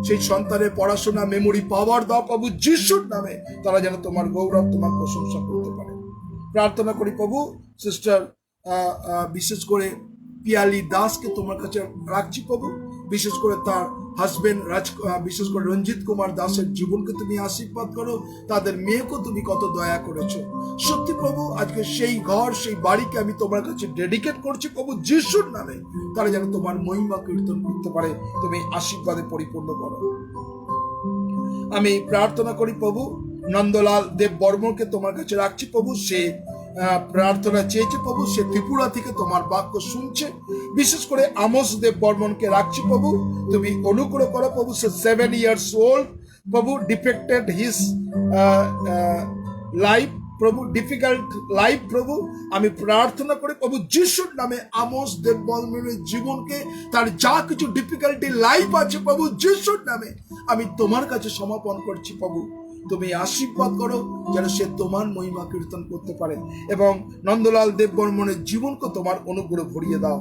সেই সন্তানের পড়াশোনা মেমোরি পাওয়ার দাও প্রভু যিশুর নামে, তারা যেন তোমার গৌরব, তোমার প্রশংসা করতে পারে। প্রার্থনা করি প্রভু সিস্টার বিশেষ করে পিয়ালি দাসকে তোমার কাছে রাখছি প্রভু, বিশেষ করে তার হাজবেন্ড বিশেষ করে রঞ্জিত কুমার দাসের জীবনকে তুমি আশীর্বাদ করো, তাদের মেয়েকেও তুমি কত দয়া করেছো। সত্যি প্রভু আজকে সেই ঘর, সেই বাড়িকে আমি তোমার কাছে ডেডিকেট করছি প্রভু যিশুর নামে, তারা যেন তোমার মহিমা কীর্তন করতে পারে, তুমি আশীর্বাদে পরিপূর্ণ করো। আমি প্রার্থনা করি প্রভু নন্দলাল দেব বর্মনকে তোমার কাছে রাখছি প্রভু, সে প্রার্থনা চেয়েছে প্রভু, সে ত্রিপুরা থেকে তোমার বাক্য শুনছে। বিশেষ করে আমোস দেব বর্মনকে রাখছি প্রভু, তুমি অনুগ্রহ করো প্রভু, সে 7 years old প্রভু, ডিফেক্টেড হিজ লাইফ প্রভু, ডিফিকাল্ট লাইফ প্রভু, আমি প্রার্থনা করি প্রভু যিশুর নামে আমোস দেব বর্মনের জীবনকে, তার যা কিছু ডিফিকাল্টি লাইফ আছে প্রভু যিশুর নামে আমি তোমার কাছে সমর্পণ করছি প্রভু, তুমি আশীর্বাদ করো, যেন সে তোমার মহিমা কীর্তন করতে পারে, এবং নন্দলাল দেব বর্মনের জীবনকে তোমার অনুগ্রহ ভরিয়ে দাও।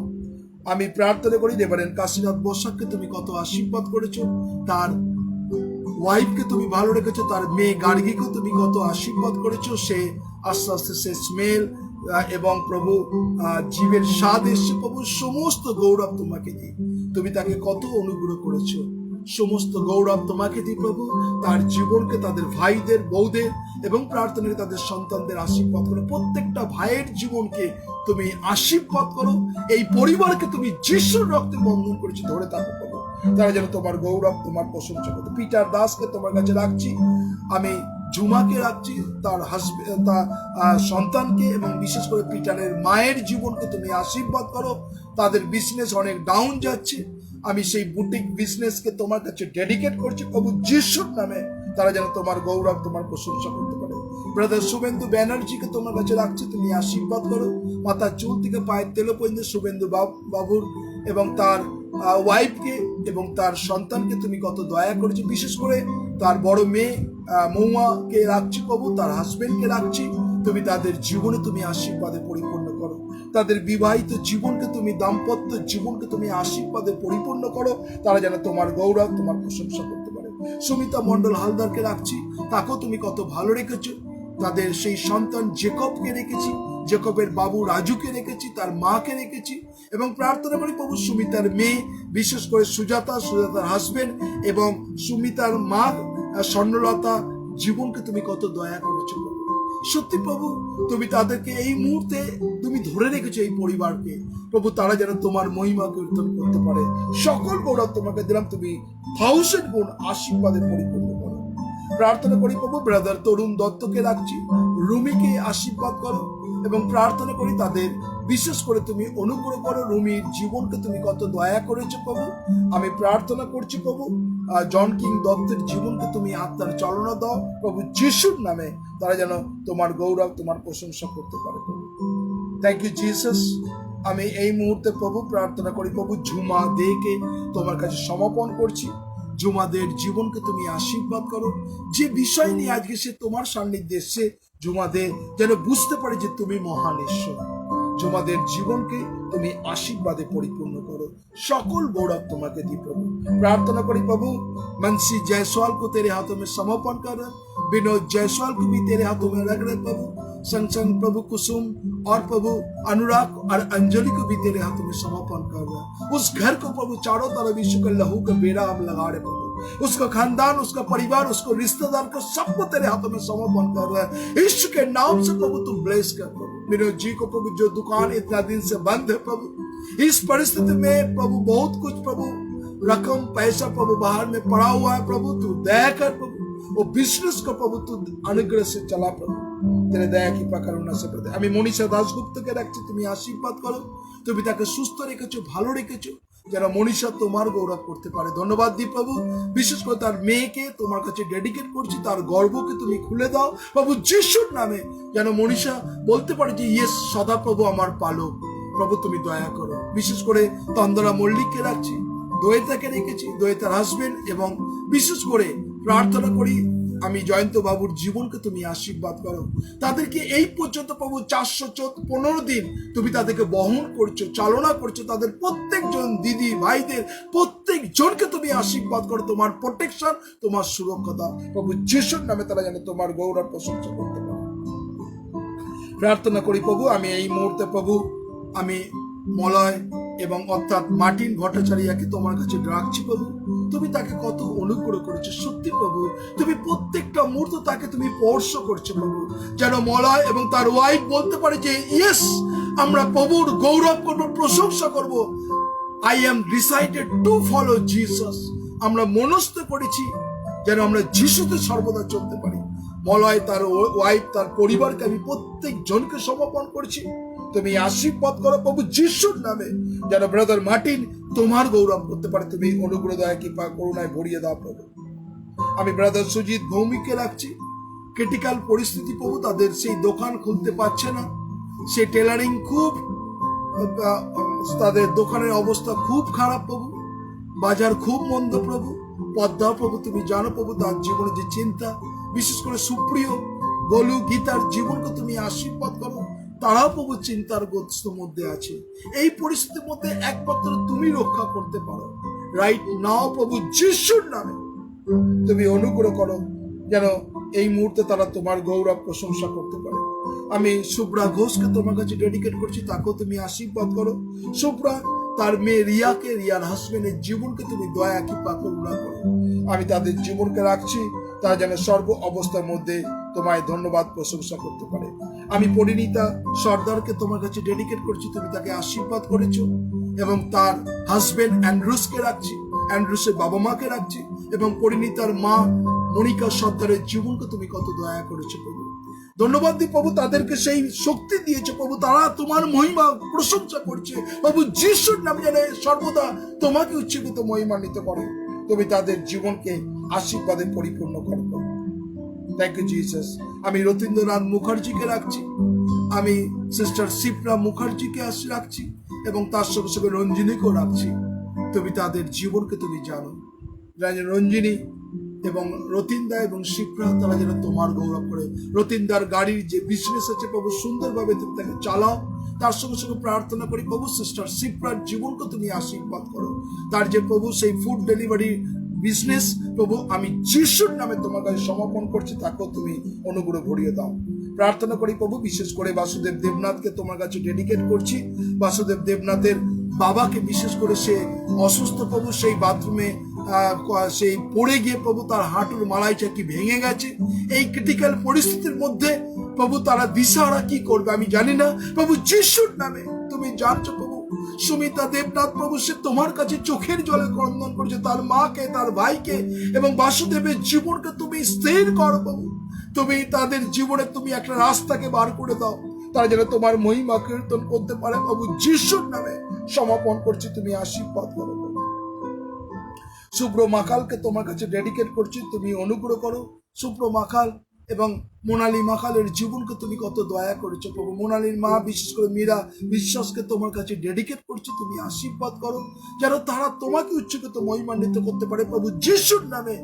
আমি প্রার্থনা করি রেভারেন্ড কাশীনাথ বসাককে তুমি কত আশীর্বাদ করেছো, তার ওয়াইফকে তুমি ভালো রেখেছো, তার মেয়ে গার্গীকে তুমি কত আশীর্বাদ করেছো, সে আস্তে আস্তে সে স্মেল এবং প্রভু জীবের স্বাদ এসছে প্রভু, সমস্ত গৌরব তোমাকে দিই। তুমি তাকে কত অনুগ্রহ করেছো, সমস্ত গৌরব তোমাকে দিই প্রভু। তার জীবনকে, তাদের ভাইদের, বউদের এবং প্রার্থনাকে তাদের সন্তানদের আশীর্বাদ করো। প্রত্যেকটা ভাইয়ের জীবনকে তুমি আশীর্বাদ করো। এই পরিবারকে তুমি যিশুর রক্তে বন্ধন করেছি, ধরে থাকো প্রভু। তারা যেন তোমার গৌরব, তোমার প্রশংসা করতে। পিটার দাসকে তোমার কাছে রাখছি, আমি ঝুমাকে রাখছি, তার হাজবেন্ড, তার সন্তানকে, এবং বিশেষ করে পিটারের মায়ের জীবনকে তুমি আশীর্বাদ করো। তাদের বিজনেস অনেক ডাউন যাচ্ছে, আমি সেই বুটিক বিজনেসকে তোমার কাছে ডেডিকেট করছি প্রভু যিশুর নামে। তারা যেন তোমার গৌরব, তোমার প্রশংসা করতে পারে। ব্রাদার শুভেন্দু ব্যানার্জিকে তোমার কাছে রাখছি, তুমি আশীর্বাদ করো। মাথার চুল থেকে পায়ের তেল পর্যন্ত শুভেন্দু বাবুর এবং তার ওয়াইফকে এবং তার সন্তানকে তুমি কত দয়া করেছো। বিশেষ করে তার বড় মেয়ে মৌমাকে রাখছি প্রভু, তার হাজবেন্ডকে রাখছি। তুমি তাদের জীবনে তুমি আশীর্বাদে পরিপূর্ণ করো। তাদের বিবাহিত জীবনকে তুমি, দাম্পত্য জীবনকে তুমি আশীর্বাদে পরিপূর্ণ করো। তারা যেন তোমার গৌরব, তোমার প্রশংসা করতে পারে। সুমিতা মণ্ডল হালদারকে রাখছি, তাকেও তুমি কত ভালো রেখেছো। তাদের সেই সন্তান জেকবকে রেখেছি, জেকবের বাবু রাজুকে রেখেছি, তার মাকে রেখেছি, এবং প্রার্থনা করি প্রভু সুমিতার মেয়ে, বিশেষ করে সুজাতার হাজবেন্ড এবং সুমিতার মা স্বর্ণলতা জীবনকে তুমি কত দয়া করেছো প্রভু। সত্যি প্রভু, তুমি তাদেরকে এই মুহূর্তে তুমি ধরে রেখেছো, এই পরিবারকে প্রভু। তারা যেন তোমার মহিমা কীর্তন করতে পারে। সকল গৌরব তোমাকে দিলাম, তুমি 1000 গুণ আশীর্বাদে পরিপূর্ণ করো। প্রার্থনা করি প্রভু ব্রাদার তরুণ দত্তকে রাখছি, রুমিকে আশীর্বাদ করো, এবং প্রার্থনা করি তাদের বিশেষ করে তুমি অনুগ্রহ করো। রুমির জীবনকে তুমি কত দয়া করেছো প্রভু। আমি প্রার্থনা করছি প্রভু জন কিং দত্তের জীবনকে তুমি আত্মার চালনা দাও প্রভু যিশুর নামে। তারা যেন তোমার গৌরব, তোমার প্রশংসা করতে পারে প্রভু। Thank you Jesus. আমি এই মুহূর্তে প্রভু প্রার্থনা করি প্রভু ঝুমা দেকে তোমার কাছে সমর্পণ করছি। জুমাদের জীবনকে তুমি আশীর্বাদ করো। যে বিষয় নিয়ে আজকে সে তোমার সান্নিধ্যে এসছে, জুমাদে যেন বুঝতে পারে যে তুমি মহান ঈশ্বর। জুমাদের জীবনকে তুমি আশীর্বাদে পরিপূর্ণ করো। সকল गौरव তোমাকে दी प्रभु। प्रार्थना करी प्रभु मनसी जायसवाल को तेरे हाथों में समर्पण कर, विनोद जायसवाल को भी तेरे हाथों में रख रहे प्रभु। संग संग प्रभु कुसुम और प्रभु अनुराग और अंजलि को भी तेरे हाथों में समर्पण कर रहा। उस घर को प्रभु चारों तरफ यीशु के लहू का बेड़ा हम लगा रहे प्रभु। उसका खानदान, उसका परिवार, उसको रिश्तेदार को सबको तेरे हाथों में समर्पण कर रहा है। यीशु के नाम से प्रभु तू ब्लेस कर प्रभु। विनोद जी को प्रभु जो दुकान इतना दिन से बंद है प्रभु, इस परिस्थिति में प्रभु बहुत कुछ प्रभु रकम पैसा प्रभु बाहर में पड़ा हुआ है प्रभु, तू दया कर प्रभु। वो बिजनेस को प्रभु तू अनुग्रह से चला प्रभु, तेरे दया कृपा करुणा से प्रभु। আমি মনীষা দাশগুপ্তকে রাখছি, তুমি আশীর্বাদ করো। তুমি তাকে সুস্থ রেখেছো, ভালো রেখেছো, যেন মনীষা তোমার গৌরব করতে পারে। ধন্যবাদ দি প্রভু। বিশেষ করে তার মেয়েকে তোমার কাছে ডেডিকেট করছি, তার গর্বকে তুমি খুলে দাও প্রভু যিশুর নামে, যেন মনীষা বলতে পারে যে ইয়েস সদা প্রভু আমার পালক। প্রভু তুমি দয়া করো। বিশেষ করে তন্দরা মল্লিককে রাখছি, দোয়েতাকে রেখেছি, দোয়েতার হাজবেন্ড, এবং বিশেষ করে প্রার্থনা করি আমি জয়ন্ত বাবুর জীবনকে তুমি আশীর্বাদ করো। তাদেরকে এই পর্যন্ত প্রভু 415 দিন তুমি তাদেরকে বহন করছো, চালনা করছো। তাদের প্রত্যেকজন দিদি ভাইদের প্রত্যেক জনকে তুমি আশীর্বাদ করো। তোমার প্রোটেকশন, তোমার সুরক্ষা দাও প্রভু যিশুর নামে। তারা যেন তোমার গৌরব প্রশংসা করতে পারে। প্রার্থনা করি প্রভু আমি এই মুহূর্তে প্রভু আমি মলয় এবং অর্থাৎ মার্টিন ভট্টাচার্যকে তোমার কাছে রাখছি প্রভু। তুমি তাকে কত অনুগ্রহ করেছো। সত্যি প্রভু তুমি প্রত্যেকটা মুহূর্ত তাকে তুমি স্পর্শ করছো প্রভু, যেন মলয় এবং তার ওয়াইফ বলতে পারে যে ইয়েস আমরা প্রভুর গৌরব করবো, প্রশংসা করব। I am decided to follow Jesus. আমরা মনস্থ করেছি যেন আমরা যিশুতে সর্বদা চলতে পারি। মলয়, তার ওয়াইফ, তার পরিবারকে আমি প্রত্যেক জনকে সমর্পণ করছি। তুমি আশীর্বাদ করো প্রভু যিশুর নামে, যেন ব্রাদার মার্টিন তোমার গৌরব করতে পারে। তুমি অনুগ্রহ দয়া কৃপা করুণায় ভরিয়ে দাও প্রভু। আমি ব্রাদার সুজিত ভৌমিককে রাখছি। ক্রিটিক্যাল পরিস্থিতি প্রভু, তাদের সেই দোকান খুলতে পারছে না, সেই টেলারিং খুব, তাদের দোকানের অবস্থা খুব খারাপ প্রভু, বাজার খুব মন্দ প্রভু। পদ্মা প্রভু তুমি জানো প্রভু তার জীবনে যে চিন্তা, বিশেষ করে সুপ্রিয়, গোলু, গীতার জীবনকে তুমি আশীর্বাদ করো। তারাও প্রভু চিন্তার গ্রস্ত মধ্যে আছে। এই পরিস্থিতির মধ্যে একমাত্র তুমি রক্ষা করতে পারো। রাইট নাও প্রভু যিশুর নামে তুমি অনুগ্রহ করো, যেন এই মুহূর্তে তারা তোমার গৌরব প্রশংসা করতে পারে। আমি শুভ্রা ঘোষকে তোমার কাছে ডেডিকেট করছি, তাকেও তুমি আশীর্বাদ করো। শুভ্রা তার মেয়ে রিয়াকে, রিয়ার হাজবেন্ডের জীবনকে তুমি দয়া কৃপা করুণা করো। আমি তাদের জীবনকে রাখছি, তারা যেন সর্ব অবস্থার মধ্যে তোমায় ধন্যবাদ প্রশংসা করতে পারে। আমি পরিণীতা সর্দারকে তোমার কাছে ডেডিকেট করছি, তুমি তাকে আশীর্বাদ করেছো, এবং তার হাজবেন্ড অ্যান্ড্রুসকে রাখছি, অ্যান্ড্রুসের বাবা মাকে রাখছি, এবং পরিণীতার মা মনিকা সর্দারের জীবনকে তুমি কত দয়া করেছো প্রভু। ধন্যবাদ দিই প্রভু, তাদেরকে সেই শক্তি দিয়েছে প্রভু, তারা তোমার মহিমা প্রশংসা করছে প্রভু। যিশুর নামে যেন সর্বদা তোমাকে উচ্চীকৃত মহিমান্বিত করে, তুমি তাদের জীবনকে আশীর্বাদে পরিপূর্ণ করো। Thank you Jesus. আমি রতীন্দ্রনাথ মুখার্জিকে রাখছি, আমি সিস্টার শিপ্রা মুখার্জিকে রাখছি, এবং তার সঙ্গে সঙ্গে রঞ্জিনীকেও রাখছি। তুমি তাদের জীবনকে তুমি জানো। রঞ্জিনী এবং রতিনদা এবং শিপ্রা তারা যেন তোমার গৌরব করে। রতিনদার গাড়ির যে বিজনেস আছে প্রভু, সুন্দরভাবে তুমি তাকে চালাও। তার সঙ্গে সঙ্গে প্রার্থনা করি প্রভু, সিস্টার শিপ্রার জীবনকে তুমি আশীর্বাদ করো। তার যে প্রভু সেই ফুড ডেলিভারি বিজনেস প্রভু, আমি যিশুর নামে তোমার কাছে সমর্পণ করছি, তাকেও তুমি অনুগ্রহ ভরিয়ে দাও। প্রার্থনা করি প্রভু, বিশেষ করে বাসুদেব দেবনাথকে তোমার কাছে ডেডিকেট করছি। বাসুদেব দেবনাথের বাবাকে বিশেষ করে, সে অসুস্থ প্রভু, সেই বাথরুমে সেই পড়ে গিয়ে প্রভু তার হাঁটুর মালাইটা কি ভেঙে গেছে। এই ক্রিটিক্যাল পরিস্থিতির মধ্যে প্রভু তারা দিশাহারা কি করবে আমি জানি না প্রভু, যিশুর নামে তুমি জানছো প্রভু। সুমিতা দেবনাথ প্রভু, সে তোমার কাছে চোখের জলে ক্রন্দন করছে, তার মাকে, তার ভাইকে এবং বাসুদেবের জীবনকে তুমি স্থির করো প্রভু। তুমি তাদের জীবনে তুমি একটা রাস্তাকে বার করে দাও, তারা যেন তোমার মহিমা কীর্তন করতে পারে প্রভু। যিশুর নামে সমাপন করছি, তুমি আশীর্বাদ করো। শুভ্র মাকালকে তোমার কাছে ডেডিকেট করছি, তুমি অনুগ্রহ করো। শুভ্র মাকাল এবং মোনালি মাকালের জীবনকে তুমি কত দয়া করেছো প্রভু। মোনালির মা বিশেষ করে মীরা বিশ্বাসকে তোমার কাছে ডেডিকেট করছি, তুমি আশীর্বাদ করো, যেন তারা তোমাকে উচ্চকিত মহিমান্বিত করতে পারে প্রভু। যিশুর নামে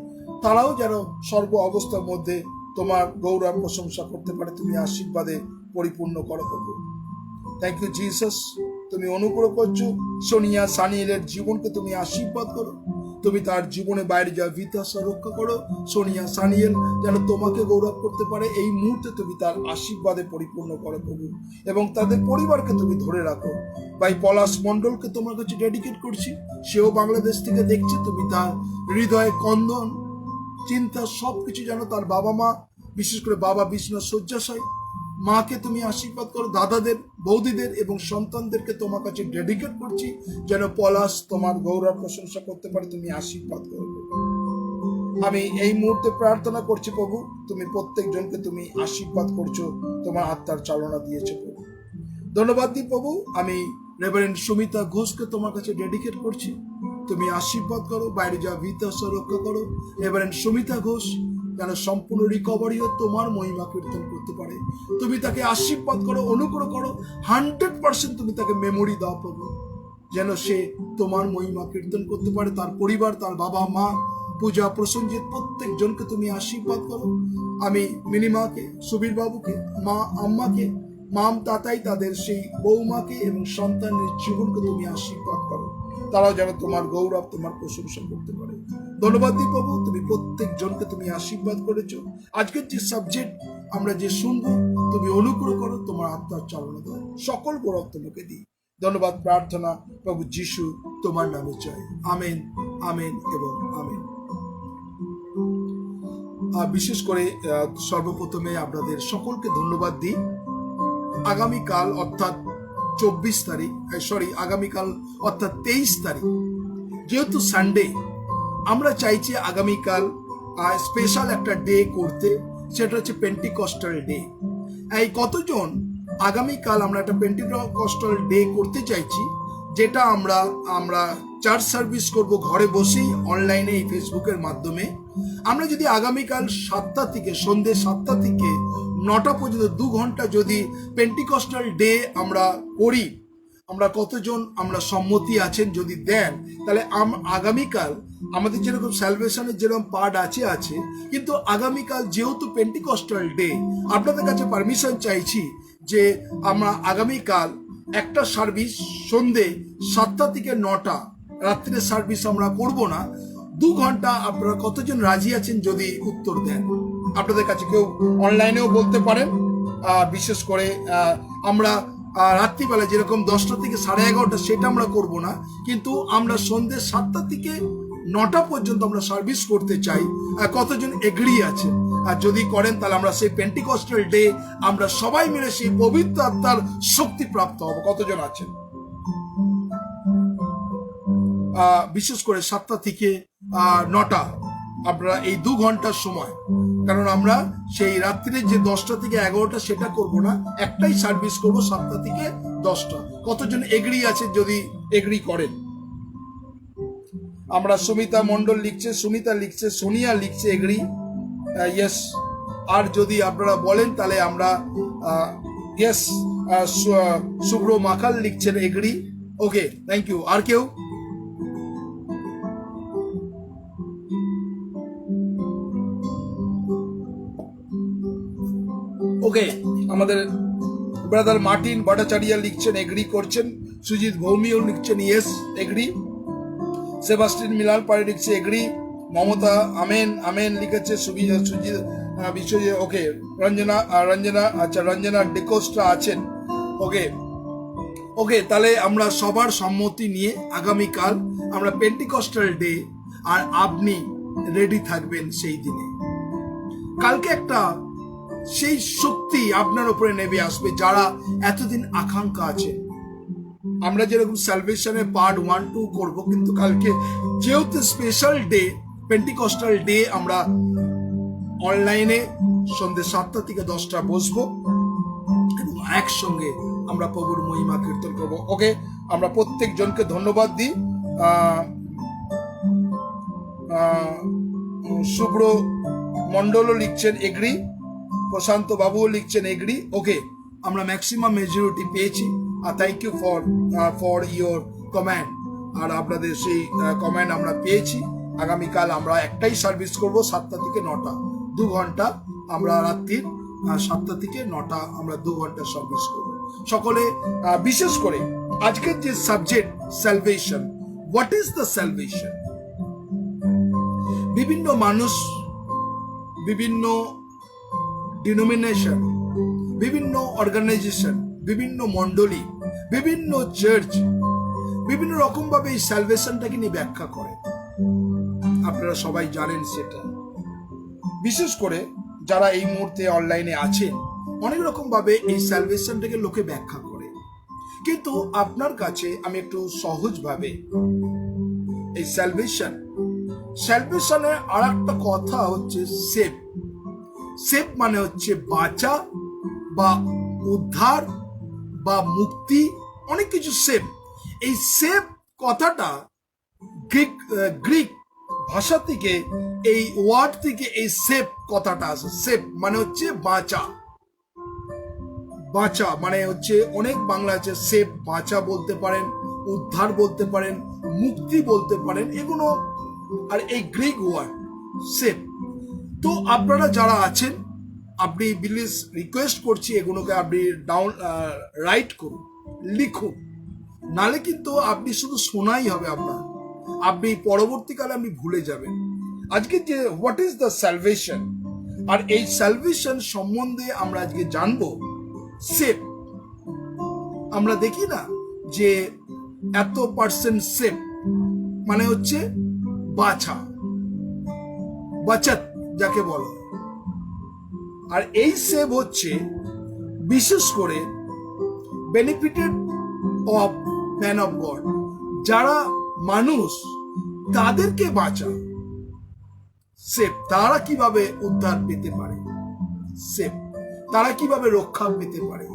তারাও যেন সর্ব অবস্থার মধ্যে তোমার গৌরব প্রশংসা করতে পারে, তুমি আশীর্বাদে পরিপূর্ণ করো প্রভু। Thank you Jesus. তুমি অনুগ্রহ করছো, সোনিয়া সানিয়েলের জীবনকে তুমি আশীর্বাদ করো, তুমি তার জীবনে বাইরে যাওয়া বিতাশা রক্ষা করো। সোনিয়া সানিয়েল যেন তোমাকে গৌরব করতে পারে, এই মুহূর্তে তুমি তার আশীর্বাদে পরিপূর্ণ করো প্রভু, এবং তাদের পরিবারকে তুমি ধরে রাখো। ভাই পলাশ মণ্ডলকে তোমার কাছে ডেডিকেট করছি, সেও বাংলাদেশ থেকে দেখছে, তুমি তার হৃদয়ে কন্দন চিন্তা সবকিছু যেন তার বাবা মা, বিশেষ করে বাবা বিশ্বনাথ শয্যাশায়ী, মাকে তুমি আশীর্বাদ করো। দাদাদের, বৌদিদের এবং সন্তানদেরকে তোমার কাছে ডেডিকেট করছি, যেন পলাশ তোমার গৌরব প্রশংসা করতে পারে, তুমি আশীর্বাদ করো। আমি এই মুহূর্তে প্রার্থনা করছি প্রভু, তুমি প্রত্যেকজনকে তুমি আশীর্বাদ করছো, তোমার আত্মার চালনা দিয়েছো প্রভু। ধন্যবাদ দিই প্রভু। আমি রেভারেন্ড সুমিতা ঘোষকে তোমার কাছে ডেডিকেট করছি, তুমি আশীর্বাদ করো, বাইরে যাওয়া বিতাশা রক্ষা করো। রেভারেন্ড সুমিতা ঘোষ যেন সম্পূর্ণ রিকভারি ও তোমার মহিমা কীর্তন করতে পারে, তুমি তাকে আশীর্বাদ করো, অনুগ্রহ করো। 100% তুমি তাকে মেমোরি দাও প্রভু, যেন সে তোমার মহিমা কীর্তন করতে পারে। তার পরিবার, তার বাবা মা, পূজা, প্রসঞ্জিৎ, প্রত্যেকজনকে তুমি আশীর্বাদ করো। আমি মিনিমাকে, সুবীর বাবুকে, মা আম্মাকে, মাম তাতাই, তাদের সেই বৌমাকে এবং সন্তানের জীবনকে তুমি আশীর্বাদ করো, তারাও যেন তোমার গৌরব, তোমার প্রশংসা করতে পারে। ধন্যবাদ দিই প্রভু, তুমি প্রত্যেকজনকে তুমি আশীর্বাদ করেছো। আজকের যে সাবজেক্ট আমরা যে শুনবো, তুমি অনুগ্রহ করো, তোমার আত্মার চালনা দাও, সকল গৌরব তোমাকে দিই। ধন্যবাদ প্রার্থনা প্রভু যিশু তোমার নামে চাই, আমেন, আমেন এবং আমেন। বিশেষ করে সর্বপ্রথমে আপনাদের সকলকে ধন্যবাদ দিই। আগামীকাল অর্থাৎ 24 তারিখ, আগামীকাল অর্থাৎ 23 তারিখ, যেহেতু সানডে, আমরা চাইছি আগামীকাল স্পেশাল একটা ডে করতে, সেটা হচ্ছে পেন্টিকস্টাল ডে। এই কতজন আগামীকাল আমরা একটা পেন্টিকস্টাল ডে করতে চাইছি, যেটা আমরা চার্চ সার্ভিস করব ঘরে বসেই, অনলাইনে, এই ফেসবুকের মাধ্যমে। আমরা যদি আগামীকাল 7টা থেকে, সন্ধ্যে 7টা থেকে 9টা পর্যন্ত 2 ঘন্টা যদি পেন্টিকস্টাল ডে আমরা করি, আমরা কতজন আমরা সম্মতি আছেন যদি দেন, তাহলে আগামীকাল আমাদের যেরকম স্যালভেশনের যেরকম পার্ট আছে, কিন্তু আগামীকাল যেহেতু পেন্টিকস্টাল ডে, আপনাদের কাছে পারমিশন চাইছি যে আমরা আগামীকাল একটা সার্ভিস সন্ধ্যে 7টা থেকে 9টা, রাত্রে সার্ভিস আমরা করব না। 2 ঘন্টা আপনারা কতজন রাজি আছেন যদি উত্তর দেন। আপনাদের কাছে কেউ অনলাইনেও বলতে পারেন, বিশেষ করে আমরা রাত্রিবেলা যেরকম 10টা থেকে 11:30 সেটা আমরা করব না, কিন্তু আমরা সন্ধ্যে 7টা থেকে 9টা পর্যন্ত আমরা সার্ভিস করতে চাই। কতজন এগ্রি আছে? আর যদি করেন তাহলে আমরা সেই পেন্টিকস্টাল ডে আমরা সবাই মিলে সেই পবিত্র আত্মার শক্তি প্রাপ্ত হব। কতজন আছেন? বিশেষ করে 7টা থেকে 9টা আপনারা এই 2 ঘন্টার সময়, কারণ আমরা সেই রাত্রিরে যে 10টা থেকে 11টা সেটা করব না, একটাই সার্ভিস করব 7টা থেকে 10টা। কতজন এগ্রি আছে? যদি এগ্রি করেন। আমরা সুমিতা মন্ডল লিখছে, সুমিতা লিখছে, সোনিয়া লিখছে এগ্রি, ইয়েস। আর যদি আপনারা বলেন তাহলে আমরা ইয়েস, শুভ্র মাখাল লিখছেন এগ্রি, ওকে, থ্যাংক ইউ। আর কেউ? ওকে, আমাদের ব্রাদার মার্টিন ভট্টাচার্য লিখছেন এগ্রি করছেন, সুজিত ভৌমিও লিখছেন ইয়েস এগ্রি, সেবাস্টিন মিলাল পাড়ে লিখছে এগ্রি, মমতা আমেন আমেন লিখেছে, সুজিত বিশ্বজিৎ, ওকে, রঞ্জনা আচ্ছা, রঞ্জনা ডিকোস্টা আছেন, ওকে ওকে। তাহলে আমরা সবার সম্মতি নিয়ে আগামীকাল আমরা পেন্টিকস্টাল ডে, আর আপনি রেডি থাকবেন সেই দিনে। কালকে একটা সেই শক্তি আপনার উপরে নেমে আসবে যারা এতদিন আকাঙ্ক্ষা আছে। আমরা যেরকম সালভেশনের পার্ট 1, 2 করব, কিন্তু কালকে যেহেতু স্পেশাল ডে, পেন্টিকস্টাল ডে, আমরা অনলাইনে সন্ধ্যে 7টা থেকে 10টা বসবো এবং একসঙ্গে আমরা প্রভুর মহিমা কীর্তন করবো। ওকে, আমরা প্রত্যেক জনকে ধন্যবাদ দিই। শুভ্র মন্ডলও লিখছেন এগ্রি, প্রশান্ত বাবুও লিখছেন এগ্রি, ওকে। আমরা ম্যাক্সিমাম মেজরিটি পেয়েছি, আর thank you for your comment. আর আপনাদের সেই কমেন্ট আমরা পেয়েছি। আগামীকাল আমরা একটাই সার্ভিস করব 7টা থেকে 9টা, 2 ঘন্টা। আমরা রাত্রির 7টা থেকে 9টা আমরা 2 ঘন্টা সার্ভিস করব। সকলে বিশেষ করে আজকের যে subject salvation, what is the salvation? বিভিন্ন মানুষ, বিভিন্ন ডিনোমিনেশন, বিভিন্ন অর্গানাইজেশন, বিভিন্ন মন্ডলী, বিভিন্ন চার্চ বিভিন্ন রকম ভাবে এই সালভেশনটাকে নিয়ে ব্যাখ্যা করে। আপনারা সবাই জানেন সেটা। বিশেষ করে যারা এই মুহূর্তে অনলাইনে আছেন, অনেক রকম ভাবে এই সালভেশনটাকে লোকে ব্যাখ্যা করে, কিন্তু আপনার কাছে আমি একটু সহজ ভাবে এই সালভেশনের আর একটা কথা হচ্ছে সেভ। সেভ মানে হচ্ছে বাঁচা বা উদ্ধার বা মুক্তি, অনেক কিছু সেভ। এই সেভ কথাটা গ্রিক ভাষা থেকে, এই ওয়ার্ড থেকে এই সেভ কথাটা আসে। সেভ মানে হচ্ছে বাঁচা, বাঁচা মানে হচ্ছে অনেক বাংলা আছে, সেভ বাঁচা বলতে পারেন, উদ্ধার বলতে পারেন, মুক্তি বলতে পারেন, এগুলো। আর এই গ্রিক ওয়ার্ড সেভ। তো আপনারা যারা আছেন, আপনি প্লিজ রিকোয়েস্ট করছি এগুলোকে আপনি রাইট করুন, লিখুন, নালে কিন্তু আপনি শুধু শোনাই হবে আপনার, আপনি পরবর্তীকালে আপনি ভুলে যাবেন। আজকে যে হোয়াট ইজ দ্য সালভেশন, আর এই সালভেশন সম্বন্ধে আমরা আজকে জানবো। সেভ আমরা দেখি না যে এত পার্সেন্ট সেভ মানে হচ্ছে বাছা, বাচত যাকে বলো। আর এই সেভ হচ্ছে বিশেষ করে benefited of man of god, যারা মানুষ তাদেরকে বাঁচা। সেভ তারা কিভাবে উদ্ধার পেতে পারে, সেভ তারা কিভাবে রক্ষা পেতে পারে,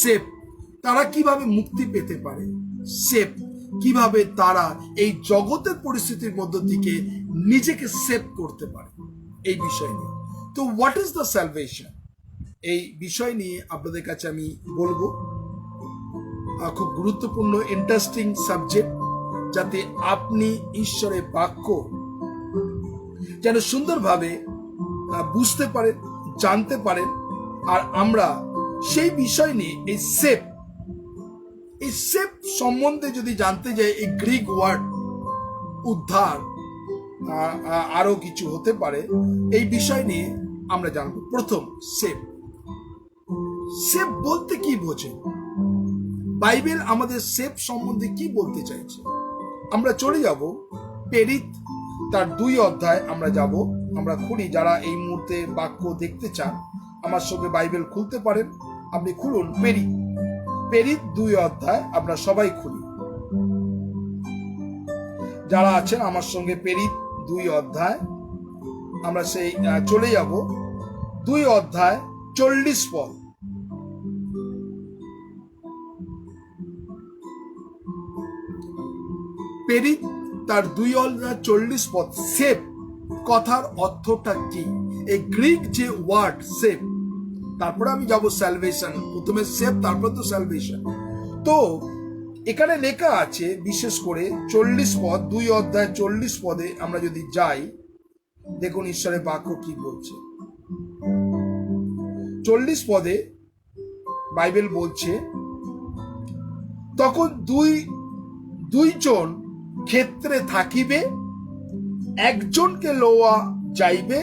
সেভ তারা কিভাবে মুক্তি পেতে পারে, সেভ কিভাবে তারা এই জগতের পরিস্থিতির মধ্য থেকে নিজেকে সেভ করতে পারে, এই বিষয় নিয়ে। তো হোয়াট ইজ দ্য সালভেশন, এই বিষয় নিয়ে আপনাদের কাছে আমি বলবো। খুব গুরুত্বপূর্ণ ইন্টারেস্টিং সাবজেক্ট, যাতে আপনি ঈশ্বরের বাক্য যেন সুন্দরভাবে বুঝতে পারেন, জানতে পারেন। আর আমরা সেই বিষয় নিয়ে এই সেভ সম্বন্ধে যদি জানতে যাই, এই গ্রিক ওয়ার্ড উদ্ধার, আরো কিছু হতে পারে, এই বিষয় নিয়ে আমরা জানবো। প্রথম সেভ, সেফ বলতে কি বোঝেন? বাইবেল আমাদের সেফ সম্বন্ধে কি বলতে চাইছে? আমরা চলে যাব প্রেরিত তার 2 অধ্যায় আমরা যাব। আমরা খুলি, যারা এই মুহূর্তে বাক্য দেখতে চান আমার সঙ্গে বাইবেল খুলতে পারেন। আপনি খুলুন প্রেরিত 2 অধ্যায়, আমরা সবাই খুলি। যারা আছেন আমার সঙ্গে প্রেরিত 2 অধ্যায়, আমরা সেই চলে যাব 2 অধ্যায় 40 পদ। প্রেরিত তার 2 অধ্যায় 40 পদ। সেফ কথার অর্থটা কি? এই গ্রিক যে ওয়ার্ড সেফ, তারপরে আমি যাব স্যালভেশন। প্রথমে সেফ, তারপর তো স্যালভেশন। তো এখানে লেখা আছে বিশেষ করে 40 পদ, 2 অধ্যায় 40 পদে আমরা যদি যাই, দেখুন ঈশ্বরের বাক্য কি বলছে। 40 পদে বাইবেল বলছে, তখন দুইজন ক্ষেত্রে থাকিবে, একজনকে লওয়া যাইবে,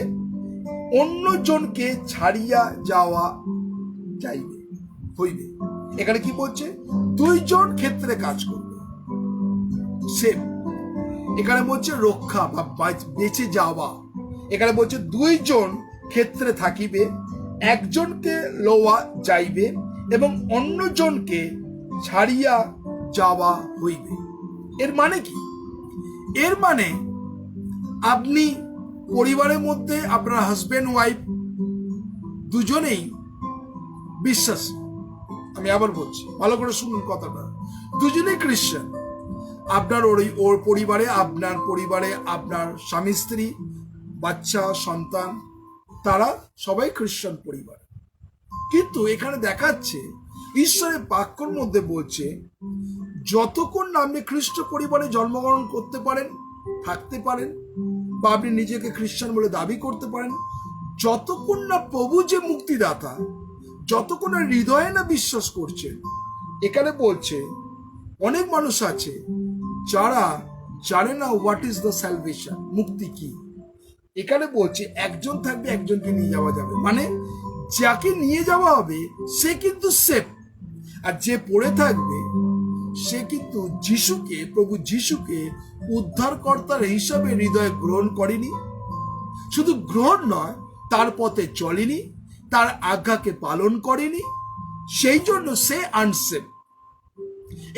অন্যজনকে ছাড়িয়া যাওয়া যাইবে হইবে। এখানে কি বলছে? 2 জন ক্ষেত্রে কাজ করবে। সেফ এখানে বলছে রক্ষা বা বেঁচে যাওয়া। এখানে বলছে 2 জন ক্ষেত্রে থাকিবে, একজনকে লওয়া যাইবে এবং অন্যজনকে ছাড়িয়া যাওয়া হইবে। এর মানে কি? এর মানে আপনি পরিবারের মধ্যে আপনার হাজবেন্ড ওয়াইফ দুজনেই বিশ্বাসী। আমি আবার বলছি, ভালো করে শুনুন কথাটা। দুজনেই খ্রিস্টান। আপনার ওর পরিবারে, আপনার পরিবারে আপনার স্বামী স্ত্রী, বাচ্চা সন্তান, তারা সবাই খ্রিস্টান পরিবার। কিন্তু এখানে দেখাচ্ছে ঈশ্বরের বাক্যর মধ্যে বলছে, যতক্ষণ না আপনি খ্রিস্ট পরিবারে জন্মগ্রহণ করতে পারেন, থাকতে পারেন, বা আপনি নিজেকে খ্রিস্টান বলে দাবি করতে পারেন, যতক্ষণ না প্রভু যে মুক্তিদাতা, যতক্ষণ না হৃদয়ে না বিশ্বাস করছেন। এখানে বলছে অনেক মানুষ আছে যারা জানে না হোয়াট ইজ দ্য স্যালভেশন, মুক্তি কি। এখানে বলছে একজন থাকবে, একজনকে নিয়ে যাওয়া যাবে। মানে যাকে নিয়ে যাওয়া হবে সে কিন্তু সেফ, আর যে পড়ে থাকবে সে কিন্তু যিশুকে, প্রভু যিশুকে উদ্ধারকর্তার হিসাবে হৃদয়ে গ্রহণ করেনি। শুধু গ্রহণ নয়, তার পথে চলেনি, তার আজ্ঞাকে পালন করেনি, সেই জন্য সে আনসেফ।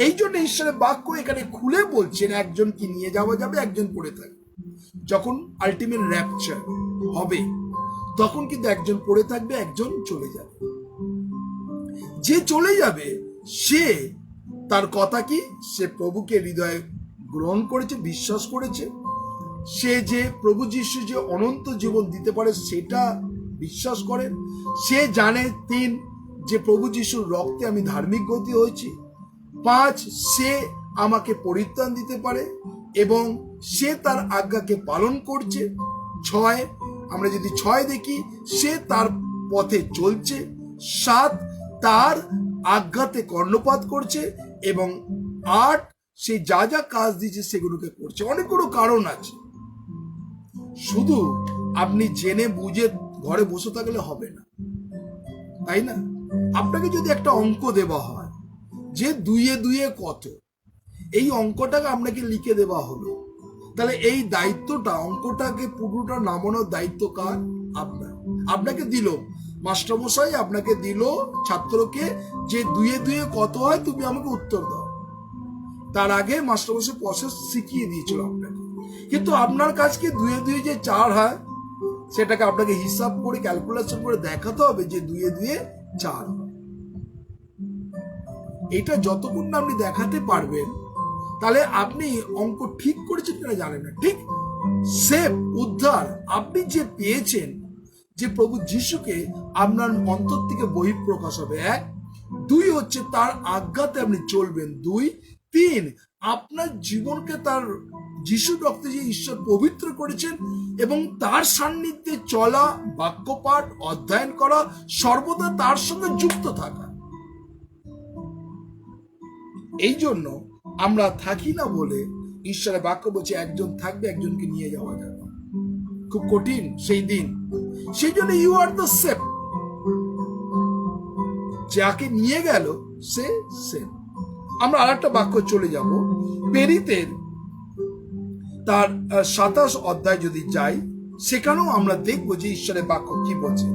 এই জন্য ঈশ্বরের বাক্য এখানে খুলে বলছেন একজনকে নিয়ে যাওয়া যাবে, একজন পড়ে থাকবে। যখন আলটিমেট র্যাপচার হবে তখন কিন্তু একজন পড়ে থাকবে, একজন চলে যাবে। যে চলে যাবে সে, তার কথা কি? সে প্রভুকে হৃদয়ে গ্রহণ করেছে, বিশ্বাস করেছে। সে যে প্রভু যিশু যে অনন্ত জীবন দিতে পারে সেটা বিশ্বাস করেন। সে জানে 3 যে প্রভু যিশুর রক্তে আমি ধার্মিক গতি হয়েছি। 5 সে আমাকে পরিত্রাণ দিতে পারে এবং সে তার আজ্ঞাকে পালন করছে। 6 আমরা যদি 6 দেখি, সে তার পথে চলছে। 7 তার আজ্ঞাতে কর্ণপাত করছে এবং 8 সে যা যা কাজ দিয়েছে সেগুলোকে করছে। অনেকগুলো কারণ আছে। শুধু আপনি জেনে বুঝে ঘরে বসে থাকলে হবে না, তাই না? আপনাকে যদি একটা অঙ্ক দেওয়া হয় যে 2 এ 2 কত, এই অঙ্কটাকে আপনাকে লিখে দেওয়া হলো, তাহলে এই দায়িত্বটা, অঙ্কটাকে পুরোটা নামানোর দায়িত্ব কার? আপনার। আপনাকে দিল মাস্টারমশাই, আপনাকে দিল ছাত্রকে যে 2 এ 2 কত হয় তুমি আমাকে উত্তর দাও। তার আগে মাস্টারমশাই প্রসেস শিখিয়ে দিয়েছিল আপনাকে। কিন্তু আপনার কাজকে 2 এ 2 যে 4 হয় সেটাকে আপনাকে হিসাব করে ক্যালকুলেশন করে দেখাতে হবে যে 2 এ 2 4 হয়। এটা যতক্ষণ না আপনি দেখাতে পারবেন, তাহলে আপনি অঙ্ক ঠিক করেছেন কিনা জানেন না। ঠিক সেফ উদ্ধার আপনি যে পেয়েছেন, যে প্রভু যিশুকে আপনার অন্তর থেকে বহিঃপ্রকাশ হবে। 1 2 হচ্ছে তার আজ্ঞাতে আপনি চলবেন। 2 3 আপনার জীবনকে তার যিশু রক্তে যে ঈশ্বর পবিত্র করেছেন এবং তার সান্নিধ্যে চলা, বাক্যপাঠ অধ্যয়ন করা, সর্বদা তার সঙ্গে যুক্ত থাকা। এই জন্য আমরা থাকি না বলে ঈশ্বরের বাক্য বলছে একজন থাকবে, একজনকে নিয়ে যাওয়া যাবে। খুব কঠিন সেই দিন। সেই জন্য ইউ আর দ্য সেফ। যাকে নিয়ে গেল সে সেম। আমরা আর একটা বাক্য চলে যাব, পেরিতের তার 27 অধ্যায় যদি যাই, সেখানেও আমরা দেখবো যে ঈশ্বরের বাক্য কি বলছে।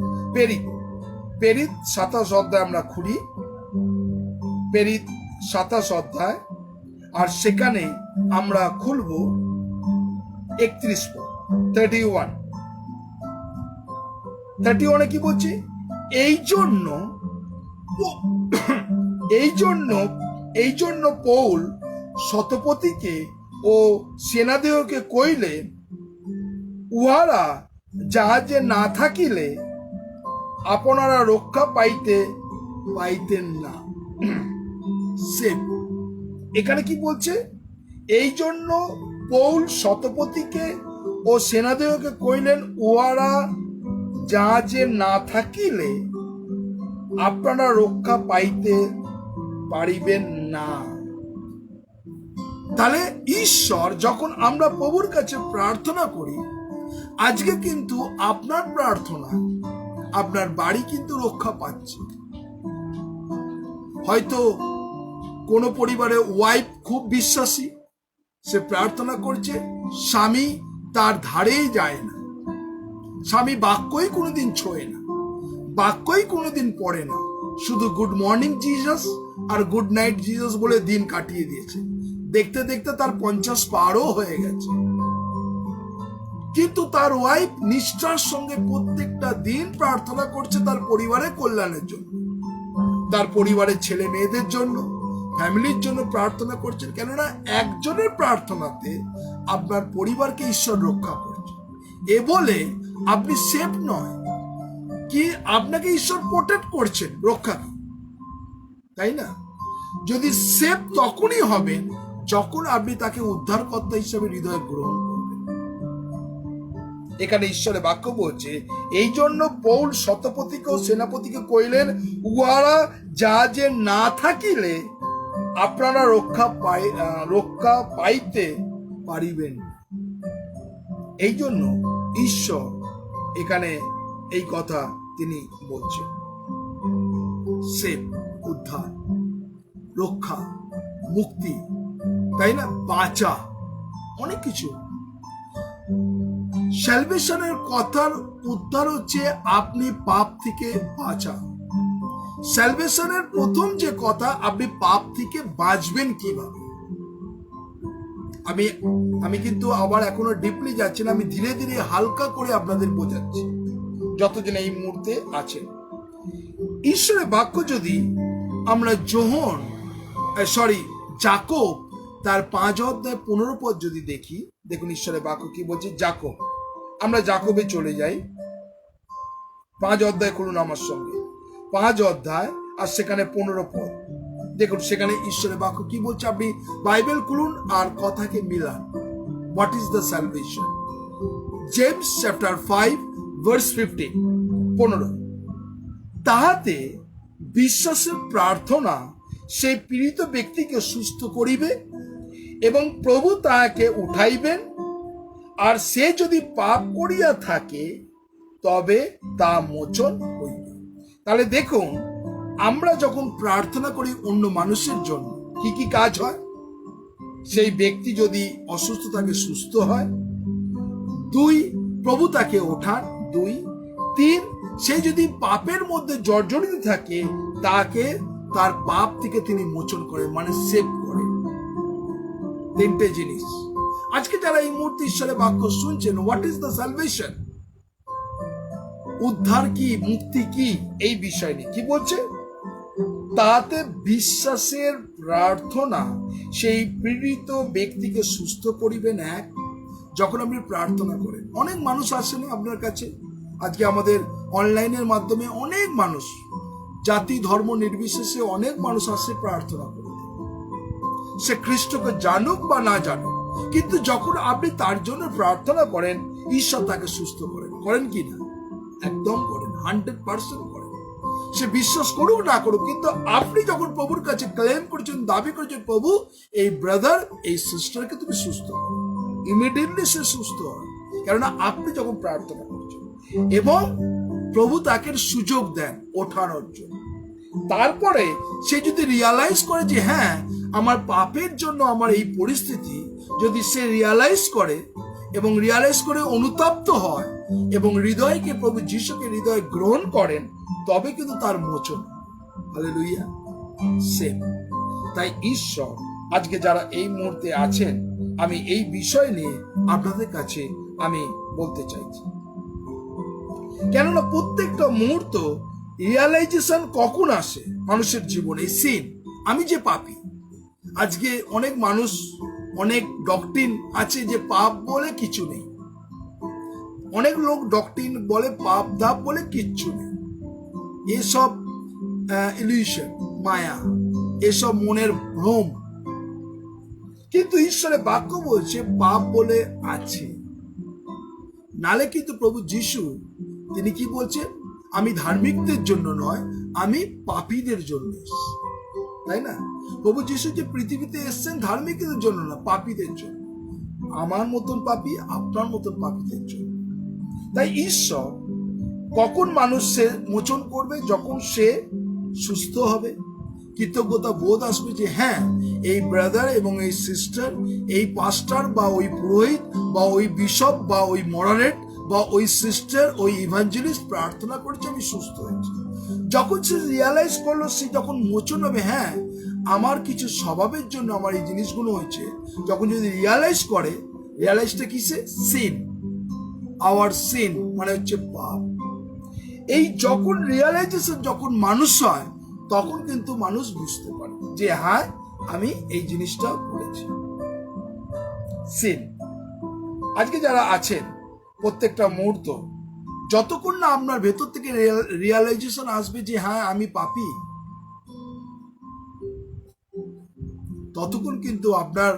পেরিত 27 অধ্যায় আমরা খুলি, পেরিত 27 অধ্যায়, আর সেখানে আমরা খুলব 31 পদ, 31 কি বলছে? এই জন্য পৌল শতপতিকে ও সেনাদেহকে কইলে, উহারা জাহাজে না থাকিলে আপনারা রক্ষা পাইতেন না। সেম এখানে কি বলছে? এই জন্য পৌল শতপতিকে ও সেনাদেহকে কইলেন, উহারা জাহাজে না থাকিলে আপনারা রক্ষা পাইতে পারিবেন না। তাহলে ঈশ্বর, যখন আমরা প্রভুর কাছে প্রার্থনা করি, আজকে কিন্তু আপনার প্রার্থনা, আপনার বাড়ি কিন্তু রক্ষা পাচ্ছে। হয়তো কোনো পরিবারে ওয়াইফ খুব বিশ্বাসী, সে প্রার্থনা করছে, স্বামী তার ধারেই যায় না, স্বামী বাক্যই কোনোদিন ছোঁয় না, বাক্যই কোনোদিন পড়ে না, শুধু গুড মর্নিং জিসাস আর গুড নাইট জিসাস বলে দিন কাটিয়ে দিয়েছে। দেখতে দেখতে তার 50 পারও হয়ে গেছে, কিন্তু তার ওয়াইফ নিষ্ঠার সঙ্গে প্রত্যেকটা দিন প্রার্থনা করছে তার পরিবারের কল্যাণের জন্য, তার পরিবারের ছেলে মেয়েদের জন্য, ফ্যামিলির জন্য প্রার্থনা করছেন। কেননা একজনের প্রার্থনাতে আপনার পরিবারকে ঈশ্বর রক্ষা করছে। এ বলে আপনি সেফ নয় কি, আপনাকে ঈশ্বর প্রোটেক্ট করছেন, রক্ষা, তাই না? যদি সেফ তখনই হবেন যখন আপনি তাকে উদ্ধারকর্তা হিসেবে হৃদয়ে গ্রহণ করবেন। এখানে ঈশ্বরের বাক্য বলছে, এই জন্য পৌল শতপতিকে ও সেনাপতিকে কইলেন, উহারা জাহাজে না থাকিলে আপনারা রক্ষা পাইতে পারিবেন। এই জন্য ঈশ্বর এখানে এই কথা তিনি বলছেন, সেফ, উদ্ধার, রক্ষা, মুক্তি, তাই না, বাঁচা, অনেক কিছু। স্যালভেশনের কথার উদ্ধার হচ্ছে আপনি পাপ থেকে বাঁচা। স্যালভেশনের প্রথম যে কথা, আপনি পাপ থেকে বাঁচবেন কিভাবে। আমি কিন্তু আবার এখনো ডিপলি যাচ্ছি না, আমি ধীরে ধীরে হালকা করে আপনাদের বোঝাচ্ছি যতজন এই মুহূর্তে আছেন। ঈশ্বরের বাক্য যদি আমরা যাকব তার 5 অধ্যায় 15 পদ যদি দেখি, দেখুন ঈশ্বরের বাক্য কি বলছে। যাকব, আমরা যাকবে চলে যাই, 5 অধ্যায় খুলুন আমার সঙ্গে, 5 অধ্যায় আর সেখানে 15 পদ। দেখুন সেখানে ঈশ্বরের বাক্য কি বলছে। আপনি বাইবেল খুলুন আর কথাকে Milan. What is the salvation? James chapter 5 verse 15। তাহাতে বিশ্বাসের প্রার্থনা সেই পীড়িত ব্যক্তিকে সুস্থ করিবে এবং প্রভু তাহাকে উঠাইবেন, আর সে যদি পাপ করিয়া থাকে তবে তা মোচন হইবে। তাহলে দেখুন, আমরা যখন প্রার্থনা করি অন্য মানুষের জন্য, কি কি কাজ হয়? সেই ব্যক্তি যদি অসুস্থ থাকে, সুস্থ হয়। 2, প্রভু তাকে ওঠান। 2, 3, সে যদি পাপের মধ্যে জর্জরিত থাকে, তাকে তার পাপ থেকে তিনি মোচন করেন, মানে সেভ করেন। 3টে জিনিস। আজকে যারা এই মুহূর্তে ঈশ্বরের বাক্য শুনছেন, হোয়াট ইজ দ্য সালভেশন? উদ্ধার কি, মুক্তি কি, এই বিষয় নিয়ে কি বলছে? তাতে বিশ্বাসের প্রার্থনা সেই পীড়িত ব্যক্তিকে সুস্থ করিবেন। 1, যখন আপনি প্রার্থনা করেন, অনেক মানুষ আসেন আপনার কাছে। আজকে আমাদের অনলাইনের মাধ্যমে অনেক মানুষ, জাতি ধর্ম নির্বিশেষে অনেক মানুষ আসে প্রার্থনা করতে, সে খ্রিস্টকে জানুক বা না জানুক। কিন্তু যখন আপনি তার জন্য প্রার্থনা করেন, ঈশ্বর তাকে সুস্থ করেন কি না? একদম করেন, 100% করেন। সে বিশ্বাস করুক না করুক, কিন্তু আপনি যখন প্রভুর কাছে ক্লেম করছেন, দাবি করছেন, প্রভু এই ব্রাদার, এই সিস্টারকে তুমি সুস্থ করো, ইমিডিয়েটলি সে সুস্থ হয়। কেননা আপনি যখন প্রার্থনা করছেন এবং প্রভু তাকে সুযোগ দেন ওঠানোর জন্য। তারপরে সে যদি রিয়ালাইজ করে যে হ্যাঁ আমার পাপের জন্য আমার এই পরিস্থিতি, যদি সে রিয়ালাইজ করে এবং রিয়ালাইজ করে অনুতপ্ত হয় এবং হৃদয়কে প্রভু যিশুকে হৃদয় গ্রহণ করেন, তবে কিন্তু তার মোচন। হালেলুয়া। সেম। তাই ঈশ্বর আজকে যারা এই মুহূর্তে আছেন, আমি এই বিষয় নিয়ে আপনাদের কাছে আমি বলতে চাইছি, কেননা প্রত্যেকটা মুহূর্ত রিয়ালাইজেশন কখন আসে মানুষের জীবনে, সিন, আমি যে পাপী। আজকে অনেক মানুষ, অনেক ডক্ট্রিন আছে যে পাপ বলে কিছু নেই, অনেক লোক ডক্ট্রিন বলে পাপ ধাপ বলে কিচ্ছু নেই। এসব ইলিউশন, মায়া, এসব মনের ভ্রম। কিন্তু ঈশ্বরের বাক্য বলছে পাপ বলে আছে। নালে কিন্তু প্রভু যিশু তিনি কি বলছেন, আমি ধার্মিকদের জন্য নয়, আমি পাপীদের জন্য এসেছি। তাই না? প্রভু যিশু যে পৃথিবীতে এসেছেন ধার্মিকদের জন্য না, পাপীদের জন্য। আমার মতন পাপী, আপনার মতন পাপীদের জন্য। তাই ঈশ্বর কখন মানুষ সে মোচন করবে, যখন সে সুস্থ হবে, কৃতজ্ঞতা বোধ আসবে যে হ্যাঁ এই ব্রাদার এবং এই সিস্টার, এই পাস্টার বা ওই পুরোহিত বা ওই বিশপ বা ওই মডারেট বা ওই সিস্টার, ওই ইভাঞ্জেলিস্ট প্রার্থনা করেছে, আমি সুস্থ হয়েছি। যখন সে রিয়ালাইজ করলো, সে যখন মোচন হবে হ্যাঁ আমার কিছু স্বভাবের জন্য আমার এই জিনিসগুলো হয়েছে, যখন যদি রিয়ালাইজ করে, রিয়ালাইজটা কিসে? সিন, আওয়ার সিন মানে হচ্ছে পাপ। এই যখন রিয়ালাইজেশন যখন মানুষ হয়, তখন কিন্তু মানুষ বুঝতে পারে যে হ্যাঁ আমি এই জিনিসটা করেছি। সিন। আজকে যারা আছেন, প্রত্যেকটা মুহূর্ত যতক্ষণ না আপনার ভেতর থেকে রিয়ালাইজেশন আসবে যে হ্যাঁ আমি পাপী, ততক্ষণ কিন্তু আপনার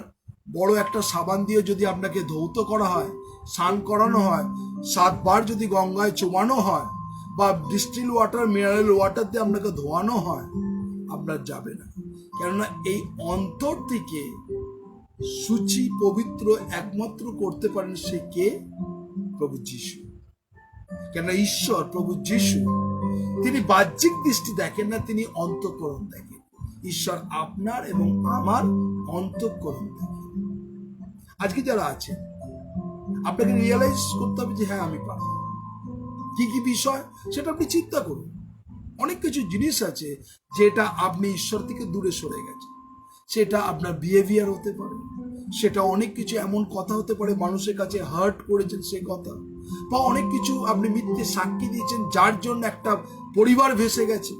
বড় একটা সাবান দিয়ে যদি আপনাকে ধৌত করা হয়, স্নান করানো হয়, 7 বার যদি গঙ্গায় চুবানো হয়, বা ডিস্টিল ওয়াটার, মিনারেল ওয়াটার দিয়ে আপনাকে ধোয়ানো হয়, আপনার যাবে না। কেননা এই অন্তর থেকে সূচি পবিত্র একমাত্র করতে পারেন সে কে? প্রভু যিশু। কেন ঈশ্বর প্রভু যিশু তিনি বাহ্যিক দৃষ্টি দেখেন না, তিনি অন্তঃকরণ দেখেন। ঈশ্বর আপনার এবং আমার অন্তঃকরণ দেখেন। আজকে যারা আছেন, আপনাকে রিয়েলাইজ করতে হবে যে হ্যাঁ আমি পাপী। কি কি বিষয় সেটা আপনি চিন্তা করুন। অনেক কিছু জিনিস আছে যেটা আপনি ঈশ্বর থেকে দূরে সরে গেছে। সেটা আপনার বিহেভিয়ার হতে পারে, সেটা অনেক কিছু এমন কথা হতে পারে মানুষের কাছে হার্ট করেছেন সেই কথা, বা অনেক কিছু আপনি মিথ্যে সাক্ষী দিয়েছেন যার জন্য একটা পরিবার ভেসে গেছে।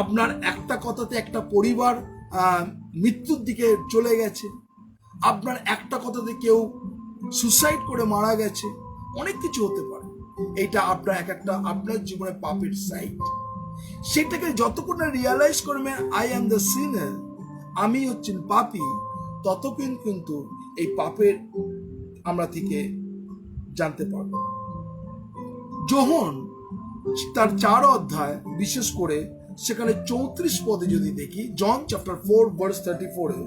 আপনার একটা কথাতে একটা পরিবার মৃত্যুর দিকে চলে গেছে, আপনার একটা কথাতে কেউ সুসাইড করে মারা গেছে, অনেক কিছু হতে পারে। এটা আপনার এক একটা আপনার জীবনে পাপের সাইড। সেটাকে যতক্ষণ না রিয়ালাইজ করবেন আই অ্যাম দ্য সিনার, আমি হচ্ছেন পাপী, ততক্ষণ কিন্তু এই পাপের আমরা থেকে জানতে পারবো। যোহন তার 4 অধ্যায় বিশেষ করে সেখানে 34 পদে যদি দেখি, জন চ্যাপ্টার 4 ভার্স 34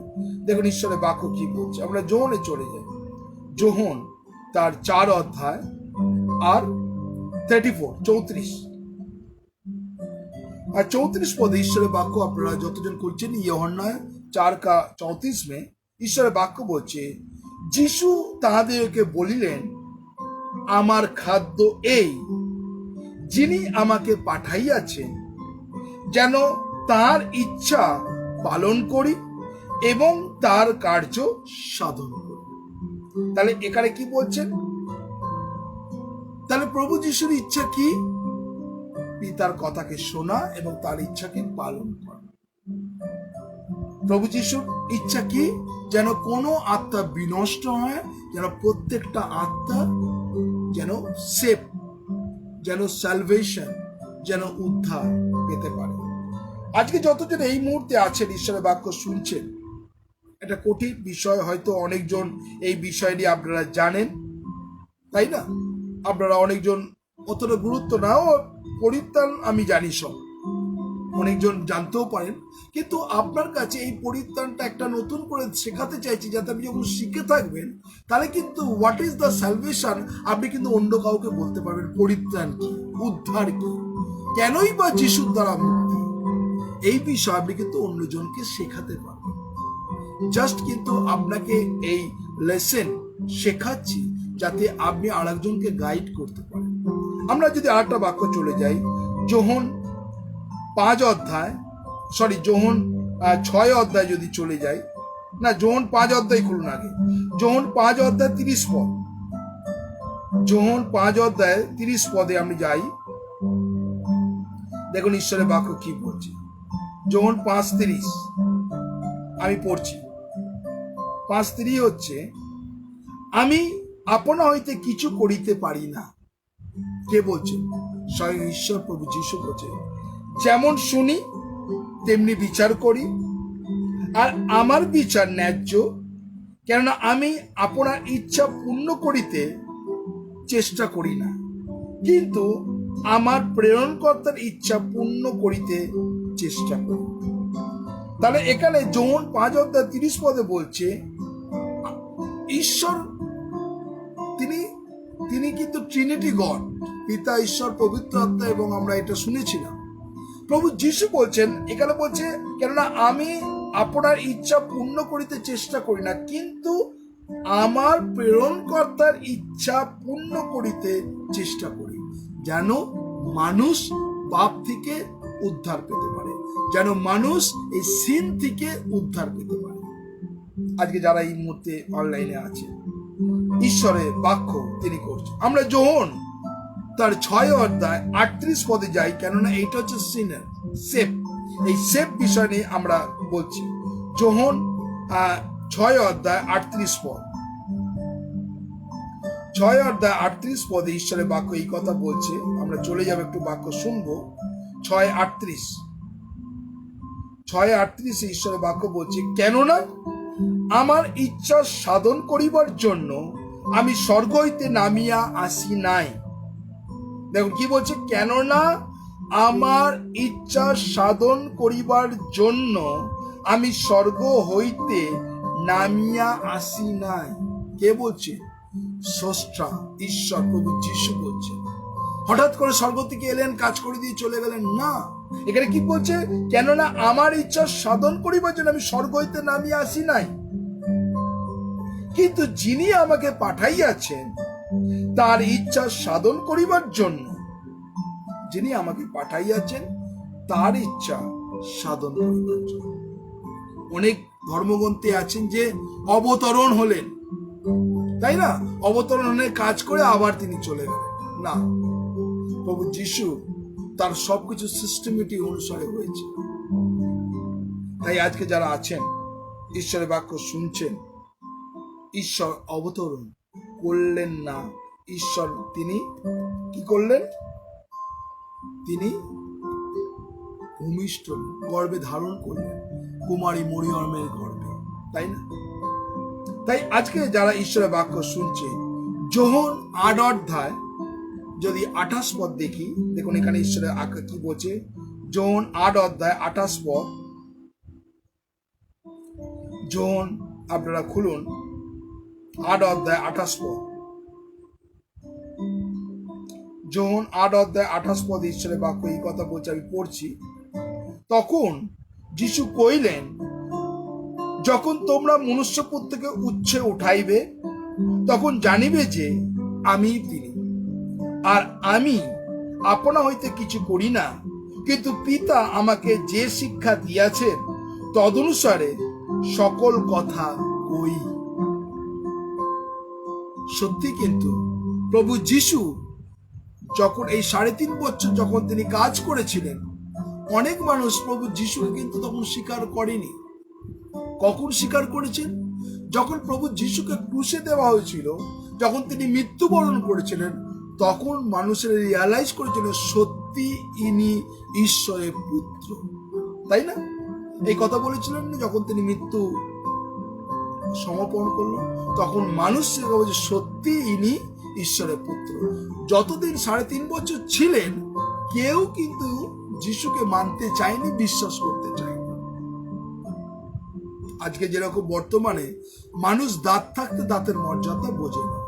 দেখুন ঈশ্বরের বাক্য কি বলছে। আমরা যোহনে চলে যাই। যোহন তার 4 অধ্যায় আর 34 আর 34 পদে ঈশ্বরের বাক্য আপনারা যতজন করছেন, ইয়োহানা 4:34 में ঈশ্বরের বাক্য বলছে, যিশু তাহাদেরকে বলিলেন, আমার খাদ্য এই, যিনি আমাকে পাঠাইয়াছেন যেন তার ইচ্ছা পালন করি এবং তার কার্য সাধন করি। তাহলে এখানে কি বলছেন? তাহলে প্রভু যিশুর ইচ্ছা কি? পিতার কথাকে শোনা এবং তার ইচ্ছাকে পালন করা। প্রভু যিশুর ইচ্ছা কি? যেন কোনো আত্মা বিনষ্ট হয়, যেন প্রত্যেকটা আত্মা যেন সেভ, যেন সালভেশন, যেন উদ্ধার পেতে পারে। আজকে যতজন এই মুহূর্তে আছেন, ঈশ্বরের বাক্য শুনছেন, এটা কঠিন বিষয়, হয়তো অনেকজন এই বিষয় নিয়ে আপনারা জানেন, তাই না? আপনারা অনেকজন অতটা গুরুত্ব নাও, পরিত্রাণ আমি জানি সব, অনেকজন জানতেও পারেন, কিন্তু আপনার কাছে এই পরিত্রাণটা একটা নতুন করে শেখাতে চাইছি, যাতে আপনি যখন শিখে থাকবেন, তাহলে কিন্তু হোয়াট ইজ দ্য সালভেশন আপনি কিন্তু অন্য কাউকে বলতে পারবেন। পরিত্রাণ কি, উদ্ধার কি, কেনই বা যিশুর দ্বারা মুক্তি। এই বিষয় আপনি কিন্তু অন্যজনকে শেখাতে পারবেন। জাস্ট কিন্তু আপনাকে এই লেসন শেখাচ্ছি যাতে আপনি আরেকজনকে গাইড করতে পারেন। আমরা যদি আরেকটা বাক্য চলে যাই, যোহন 6 অধ্যায় যদি চলে যাই, না যোহন 5 অধ্যায় খুলুন আগে, যোহন 5 অধ্যায় 30 পদ, যোহন 5 অধ্যায় 30 পদে আমি যাই, দেখুন ঈশ্বরের বাক্য কি বলছে। যোহন 5:30 আমি পড়ছি। 5:30 হচ্ছে, আমি আপনা হইতে কিছু করিতে পারি না। কে বলছেন? স্বয়ং ঈশ্বর প্রভু যীশু বলছে, যেমন শুনি তেমনি বিচার করি, আর আমার বিচার ন্যায্য, কেননা আমি আপনার ইচ্ছা পূর্ণ করিতে চেষ্টা করি না, কিন্তু আমার প্রেরণকর্তার ইচ্ছা পূর্ণ করিতে চেষ্টা করি। তাহলে এখানে যোহন 5 অধ্যায় 30 পদে বলছে ঈশ্বর তিনি কিন্তু ট্রিনিটি গড, পিতা, ঈশ্বর, পবিত্র আত্মা, এবং আমরা এটা শুনেছিলাম। প্রভু যীশু বলছেন, এখানে বলছে, কেননা আমি আপনার ইচ্ছা পূর্ণ করিতে চেষ্টা করি না, কিন্তু আমার প্রেরণকর্তার ইচ্ছা পূর্ণ করিতে চেষ্টা করি, যেন মানুষ পাপ থেকে উদ্ধার পেতে পারে, যেন মানুষ এই সিন থেকে উদ্ধার পেতে পারে। আজকে যারা এই মুহূর্তে অনলাইনে আছে, ঈশ্বরের বাক্য তিনি করছেন। আমরা যোহন তার 6 অধ্যায় 38 পদে যাই, কেননা এইটা হচ্ছে সিনের সেফ, এই সেফ বিষয় নিয়ে আমরা বলছি। যোহন 6 অধ্যায় 38 পদ, 6 অধ্যায় 38 পদে ঈশ্বরের বাক্য এই কথা বলছে। আমরা চলে যাবো, একটু বাক্য শুনবো। 6:38 ঈশ্বরের বাক্য বলছে, কেননা আমার ইচ্ছা সাধন করিবার জন্য আমি স্বর্গ হইতে নামিয়া আসি নাই। দেখুন কি বলছে, কেননা আমার ইচ্ছা সাধন করিবার জন্য আমি স্বর্গ হইতে নামিয়া আসি নাই। কে বলছে? স্রষ্টা ঈশ্বর প্রভু যীশু বলছে। হঠাৎ করে স্বর্গ থেকে এলেন, কাজ করে দিয়ে চলে গেলেন না। এখানে কি বলছে? কেননা আমার ইচ্ছা সাধন করিবার জন্য আমি স্বর্গ হইতে নামিয়া আসি নাই, কিন্তু যিনি আমাকে পাঠাইয়াছেন তার ইচ্ছা সাধন করিবার জন্য, যিনি আমাকে পাঠাইয়াছেন তার ইচ্ছা সাধন করিবার জন্য। অনেক ধর্মগ্রন্থে আছেন যে অবতরণ হলেন, তাই না? অবতরণ হলে কাজ করে আবার তিনি চলে গেলেন না। প্রভু যীশু তার সবকিছু সিস্টেমেটিক অনুসারে হয়েছে। তাই আজকে যারা আছেন, ঈশ্বরের বাক্য শুনছেন, ঈশ্বর অবতরণ করলেন না। ঈশ্বর তিনি কি করলেন? তিনি ভূমিষ্ঠ গর্ভে ধারণ করলেন, কুমারী মরিয়মের গর্ভে, তাই না? তাই আজকে যারা ঈশ্বরের বাক্য শুনছে, যোহন 8 অধ্যায় যদি 28 পদ দেখি, দেখুন এখানে ঈশ্বরের আজ্ঞা কি বলছে। যোহন 8 অধ্যায় 28 পদ, যোহন আপনারা খুলুন, 8 অধ্যায় 28 পদ, যোহন 8 অধ্যায় 28 পদ ঈশ্বরের বাক্য এই কথা বলছে, আমি পড়ছি। তখন যীশু কইলেন, যখন তোমরা মনুষ্যপুত্রকে উচ্চে উঠাইবে, তখন জানিবে যে আমি তিনি, আর আমি আপনা হইতে কিছু করি না, কিন্তু পিতা আমাকে যে শিক্ষা দিয়াছেন তদনুসারে সকল কথা কই। সত্যি কিন্তু প্রভু যীশু যখন এই 3.5 বছর যখন তিনি কাজ করেছিলেন, অনেক মানুষ প্রভু যীশুকে কিন্তু তখন স্বীকার করেনি। কখন স্বীকার করেছেন? যখন প্রভু যীশুকে ক্রুশে দেওয়া হয়েছিল, যখন তিনি মৃত্যুবরণ করেছিলেন, তখন মানুষের রিয়ালাইজ করেছিল সত্যি ইনি ঈশ্বরের পুত্র, তাই না? এই কথা বলেছিলেন না, যখন তিনি মৃত্যু সমর্পণ করলো, তখন মানুষ বলছে সত্যি ইনি ঈশ্বরের পুত্র। যতদিন 3.5 বছর ছিলেন, কেউ কিন্তু যিশুকে মানতে চায়নি, বিশ্বাস করতে চায়নি। আজকে যেরকম বর্তমানে মানুষ দাঁত থাকতে দাঁতের মর্যাদা বোঝে না,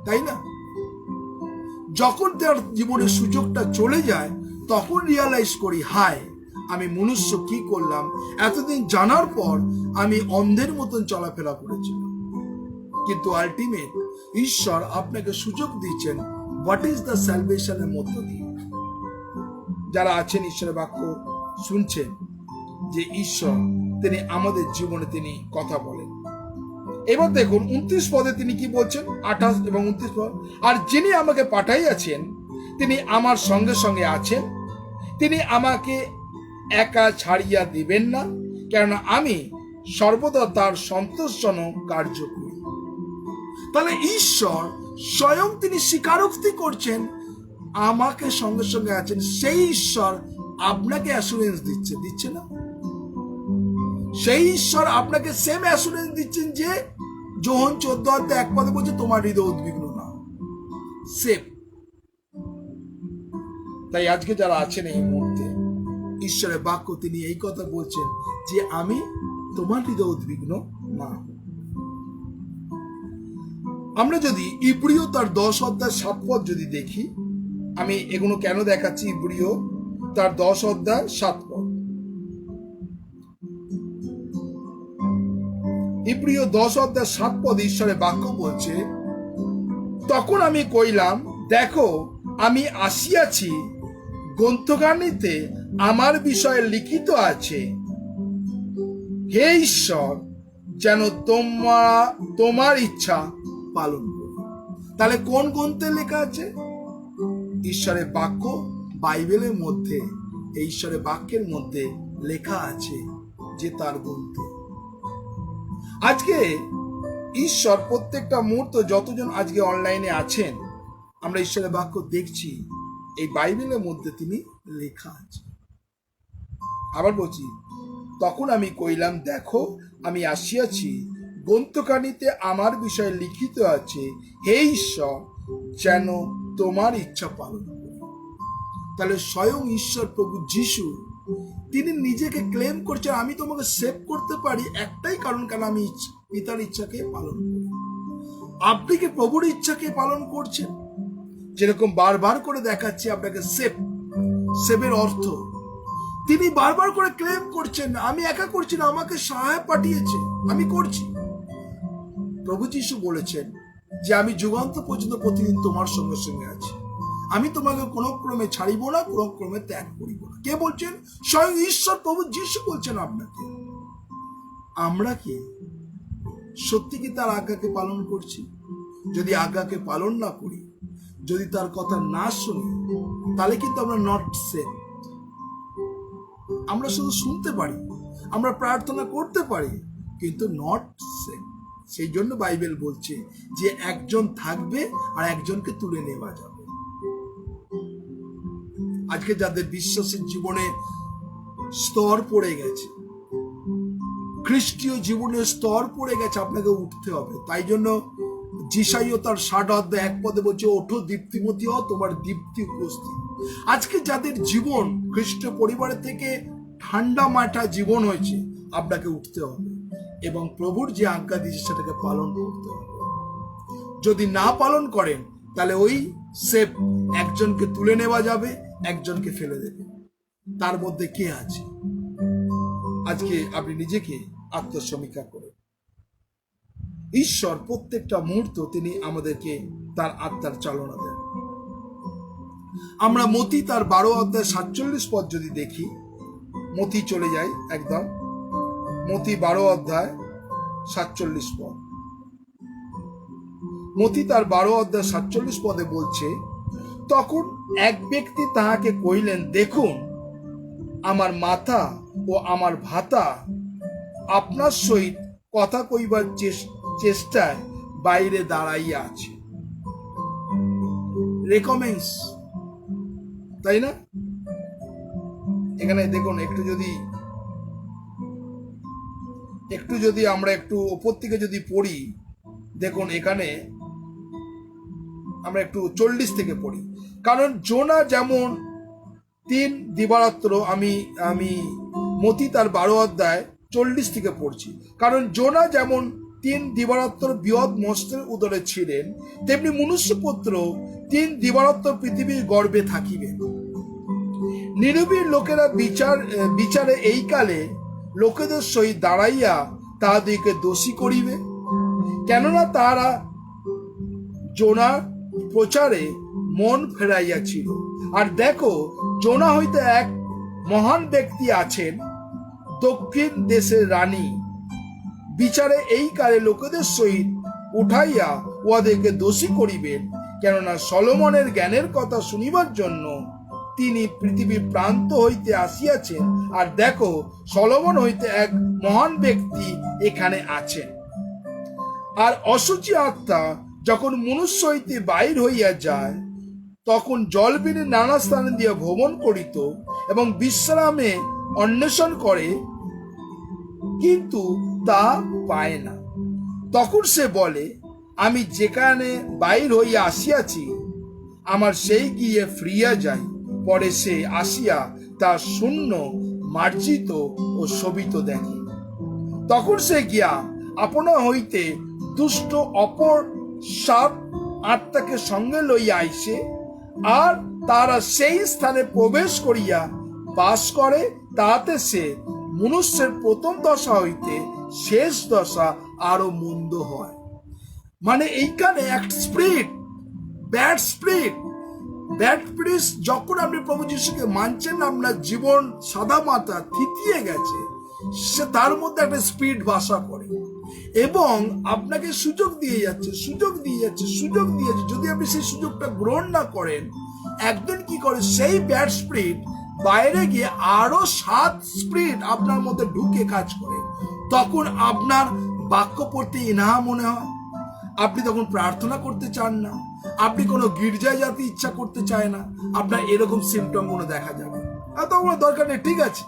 তাই না? যখন তার জীবনের সুযোগটা চলে যায়, তখন রিয়ালাইজ করি, হায় আমি মনুষ্য কি করলাম, এতদিন জানার পর আমি অন্ধের মতন চলাফেরা করেছিলাম। কিন্তু আলটিমেট ঈশ্বর আপনাকে সুযোগ দিচ্ছেন হোয়াট ইজ দ্য স্যালভেশনের মধ্য দিয়ে। যারা আছেন ঈশ্বরের বাক্য শুনছেন যে ঈশ্বর তিনি আমাদের জীবনে তিনি কথা বলেন। এবার দেখুন 29 পদে তিনি কি বলছেন, 28 এবং 29 পদ, আর যিনি আমাকে পাঠাইয়াছেন তিনি আমার সঙ্গে সঙ্গে আছেন, তিনি আমাকে একা ছাড়িয়া দিবেন না, কেননা আমি সর্বদা তার সন্তোষজনক কার্য করি। তাহলে ঈশ্বর স্বয়ং তিনি স্বীকারোক্তি করছেন আমাকে সঙ্গে সঙ্গে আছেন। সেই ঈশ্বর আপনাকে অ্যাসুরেন্স দিচ্ছে না? সেই ঈশ্বর আপনাকে সেম অ্যাসুরেন্স দিচ্ছেন যে যোহন 14:1 বলছে তোমার হৃদয় উদ্বিগ্ন না, সেম। তাই আজকে যারা আছেন এই মুহূর্তে ঈশ্বরের বাক্য তিনি এই কথা বলছেন যে আমি তোমার হৃদয় উদ্বিগ্ন না। আমরা যদি ইব্রিয় তার 10:7 যদি দেখি, আমি এগুলো কেন দেখাচ্ছি, ইব্রিয় তার 10:7, ইব্রিয় 10:7 ঈশ্বরের বাক্য বলছে, তখন আমি কইলাম দেখো আমি আসিয়াছি, গ্রন্থখানিতে আমার বিষয়ে লিখিত আছে, হে ঈশ্বর যেন তোমার ইচ্ছা পালন করি। তাহলে কোন গ্রন্থে লেখা আছে? ঈশ্বরের বাক্য, বাইবেলের মধ্যে, এই ঈশ্বরের বাক্যের মধ্যে লেখা আছে যে তার গ্রন্থে। আজকে ঈশ্বর প্রত্যেকটা মুহূর্ত যতজন আজকে অনলাইনে আছেন আমরা ঈশ্বরের বাক্য দেখছি, এই বাইবেলের মধ্যে তিনি লেখা আছে। আবার বলছি, তখন আমি কইলাম দেখো আমি আসিয়াছি, গ্রন্থখানিতে আমার বিষয়ে লিখিত আছে, হে ঈশ্বর যেন তোমার ইচ্ছা পালন করি। তাহলে স্বয়ং ঈশ্বর প্রভু যিশু তিনি নিজেকে ক্লেম করছেন আমি তোমাকে সেভ করতে পারি একটাই কারণ, কেন আমি পিতার ইচ্ছাকে পালন করি। আপনি কি প্রভুর ইচ্ছাকে পালন করছেন? যেরকম বারবার করে দেখাচ্ছি আপনাকে সেভের অর্থ, তিনি বারবার করে ক্লেম করছেন আমি একা করছি না, আমাকে সহায় পাঠিয়েছে, আমি করছি। প্রভু যিশু বলেছেন যে আমি যুগান্ত পর্যন্ত প্রতিদিন তোমার সঙ্গে সঙ্গে আছি, আমি তোমাকে কোনো ক্রমে ছাড়িব না, কোনো ক্রমে ত্যাগ করিব না। কে বলছেন? স্বয়ং ঈশ্বর প্রভু যিশু বলছেন আপনাকে। আমরা কি সত্যি কি তার আজ্ঞাকে পালন করছি? যদি আজ্ঞাকে পালন না করি, যদি তার কথা না শুনি, তাহলে কিন্তু আমরা নট সেভ। আমরা শুধু শুনতে পারি, আমরা প্রার্থনা করতে পারি, কিন্তু নট সেভ। সেই জন্য বাইবেল বলছে যে একজন থাকবে আর একজনকে তুলে নেওয়া যাবে। আজকে যাদের বিশ্বাসের জীবনে স্তর পড়ে গেছে, খ্রিস্টীয় জীবনের স্তর পড়ে গেছে, আপনাকে উঠতে হবে। তাই জন্য যিশাইও তার 60:1 বলছে ওঠো দীপ্তিমতী হও, তোমার দীপ্তি উপস্থিত। আজকে যাদের জীবন খ্রিস্ট পরিবারের থেকে ঠান্ডা মাঠা জীবন হয়েছে, আপনাকে উঠতে হবে এবং প্রভুর যে আজ্ঞা দিয়েছে সেটাকে পালন করতে হবে। যদি না পালন করেন তাহলে ওই সেফ একজনকে তুলে নেওয়া যাবে, একজনকে ফেলে দেবে। তার মধ্যে কে আছে? আজকে আপনি নিজেকে আত্মসমীক্ষা করেন। ঈশ্বর প্রত্যেকটা মুহূর্ত তিনি আমাদেরকে তার আত্মার চালনা দেন। আমরা মতি তার 12:47 যদি দেখি, মতি চলে যাই একদম, মতি 12:47। মতি তার 12:47 বলছে, তখন এক ব্যক্তি তাহাকে কইলেন দেখুন আমার মাতা ও আমার ভাতা আপনার সহিত কথা কইবার চেষ্টায় বাইরে দাঁড়াইয়া আছে। রেকমেন্স, তাই না? এখানে দেখুন একটু যদি আমরা একটু ওপর থেকে যদি পড়ি, দেখুন এখানে আমরা একটু 40 থেকে পড়ি। কারণ জোনা যেমন 3 দিবারাত্র, আমি মতি তার 12:40 থেকে পড়ছি। কারণ জোনা যেমন 3 দিবারাত্র বৃহৎ মৎস্যের উদরে ছিলেন, তেমনি মনুষ্যপুত্র 3 দিবারাত্র পৃথিবীর গর্ভে থাকিবেন। নিরীহ লোকেরা বিচারে এই কালে লোকেদের সহিত দাঁড়াইয়া তাহাদিকে দোষী করিবে, কেননা তারা জোনার প্রচারে মন ফেরাইয়াছিল। আর দেখো, জোনা হইতে এক মহান ব্যক্তি আছেন, দক্ষিণ দেশের রানী, বিচারে এই কালে লোকেদের সহিত উঠাইয়া উহাদেরকে দোষী করিবেন, কেননা সলোমনের জ্ঞানের কথা শুনিবার জন্য তিনি পৃথিবীর প্রান্ত হইতে আসিয়াছেন। আর দেখো, সলোমন হইতে এক মহান ব্যক্তি এখানে আছেন। আর অসুচি আত্মা যখন মনুষ্য হইতে বাহির হইয়া যায়, তখন জলবিনে নানা স্থানে দিয়ে ভ্রমণ করিত এবং বিশ্রামে অন্বেষণ করে, কিন্তু তা পায় না। তখন সে বলে, আমি যেখানে বাহির হইয়া আসিয়াছি আমার সেই গিয়ে ফিরিয়া যাই। পরে সে আসিয়া তা শূন্য, মার্জিত ও শোভিত দেখে। তখন সে গিয়া আপনা হইতে দুষ্ট অপর সাপ আত্মাকে সঙ্গে লইয়া আইসে, আর তারা সেই স্থানে প্রবেশ করিয়া বাস করে। তাহাতে সে মনুষ্যের প্রথম দশা হইতে শেষ দশা আরো মন্দ হয়। মানে এইখানে এক স্পিরিট, ব্যাড স্পিরিট, যখন আপনি প্রভু যিশুকে মানছেন, আপনার জীবন সাদা মাথা থিতিয়ে গেছে, সে তার মধ্যে একটা স্পিরিট বাসা করে এবং আপনাকে সুযোগ দিয়ে যাচ্ছে। যদি আপনি সেই সুযোগটা গ্রহণ না করেন, একদিন কি করে সেই ব্যাড স্পিরিট বাইরে গিয়ে আরো 7 স্পিরিট আপনার মধ্যে ঢুকে কাজ করে। তখন আপনার বাক্য পড়তে ইনাহা মনে হয়, আপনি তখন প্রার্থনা করতে চান না, আপনি কোনো গির্জায় যেতে ইচ্ছা করতে চায় না, আপনার এরকম সিমটম গুলো দেখা যাবে। তখন দরকার নেই, ঠিক আছে,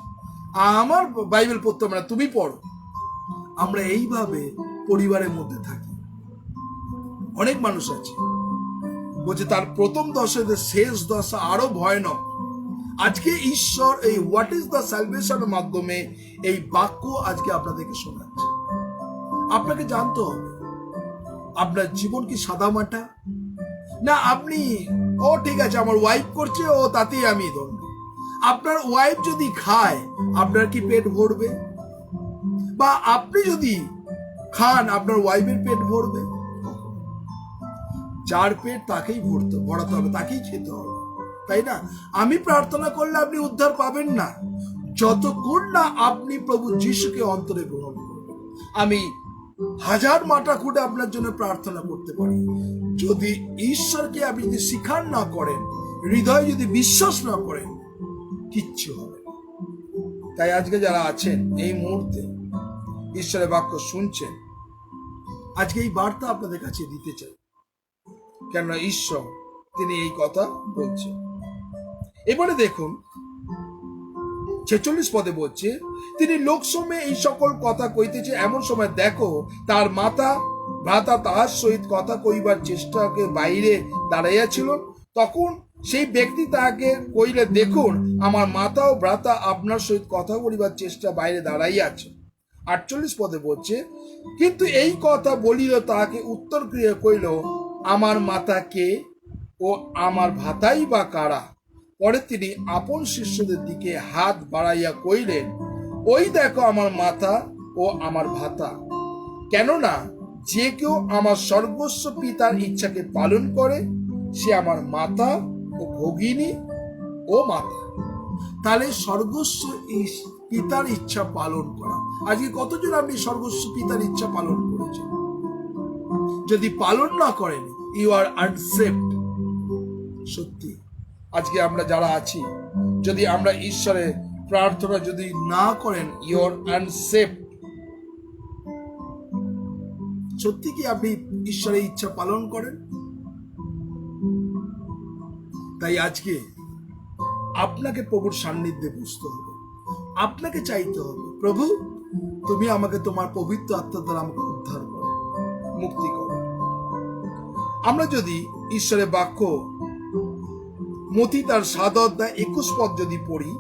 আমার বাইবেল পড়তে হবে না, তুমি পড়ো। আমরা এইভাবে পরিবারের মধ্যে থাকি। অনেক মানুষ আছে বলছে তার প্রথম দশা শেষ দশা আরো ভয়ানক। আজকে ঈশ্বর এই হোয়াট ইজ দ্য সালভেশনের মাধ্যমে এই বাক্য আজকে আপনাদেরকে শোনাচ্ছে। আপনাকে জানতে হবে আপনার জীবন কি সাদামাটা, না আপনি ঠিক আছে আমার ওয়াইফ করছে তাতেই আমি ধন্য। আপনার ওয়াইফ যদি খায় আপনার কি পেট ভরবে? বা আপনি যদি খান আপনার ওয়াইফের পেট ভরবে? যার পেট তাকেই ভরাতে হবে, তাকেই খেতে হবে, তাই না? আমি প্রার্থনা করলে আপনি উদ্ধার পাবেন না যতক্ষণ না আপনি প্রভু যিশুকে অন্তরে গ্রহণ করবেন। আমি 1000 মাটা খুঁটে আপনার জন্য প্রার্থনা করতে পারি, যদি ঈশ্বরকে আপনি যদি স্বীকার না করেন, হৃদয়ে যদি বিশ্বাস না করেন, কিচ্ছু হবে না। তাই আজকে যারা আছেন এই মুহূর্তে ঈশ্বরের বাক্য শুনছেন, আজকে এই বার্তা আপনাদের কাছে দিতে চাই, কেননা ঈশ্বর তিনি এই কথা বলছেন। এবারে দেখুন 46 পদে বলছে, তিনি লোকসমে এই সকল কথা কইতেছে, এমন সময় দেখো তার ভ্রাতা তাহার সহিত কথা কইবার চেষ্টাকে বাইরে দাঁড়াইয়াছিল। তখন সেই ব্যক্তি তাহাকে কইলে, দেখুন আমার মাতা ও ভ্রাতা আপনার সহিত কথা বলিবার চেষ্টা বাইরে দাঁড়াইয়াছে। 48 পদে বলছে, কিন্তু এই কথা বলিল তাহাকে উত্তর ক্রিয়া কইল, আমার মাতা কে ও আমার ভ্রাতাই বা কারা? পরে তিনি আপন শিষ্যদের দিকে হাত বাড়াইয়া কইলেন, ওই দেখো আমার মাতা ও আমার ভ্রাতা। কেননা যে কেউ আমার সর্বস্ব পিতার ইচ্ছাকে পালন করে সে আমার মাতা ও ভগিনী ও মাতা। তাহলে সর্বস্ব পিতার ইচ্ছা পালন করা, আজকে কতজন আপনি সর্বস্ব পিতার ইচ্ছা পালন করেছেন? যদি পালন না করেন, ইউ আর আনসেভড। সত্যি আজকে আমরা যারা আছি, যদি আমরা ঈশ্বরের প্রার্থনা যদি না করেন, ইউ আর আনসেভড। সত্যি কি আপনি ঈশ্বরের ইচ্ছা পালন করেন? তাই আজকে আপনাকে প্রভুর সান্নিধ্যে বসতে হবে, আপনাকে চাইতে হবে, প্রভু তুমি আমাকে তোমার পবিত্র আত্মা দ্বারা আমাকে উদ্ধার করো, মুক্তি করো। আমরা যদি ঈশ্বরের বাক্য মতি তার 7 অধ্যায় 21 পদ যদি পড়ি,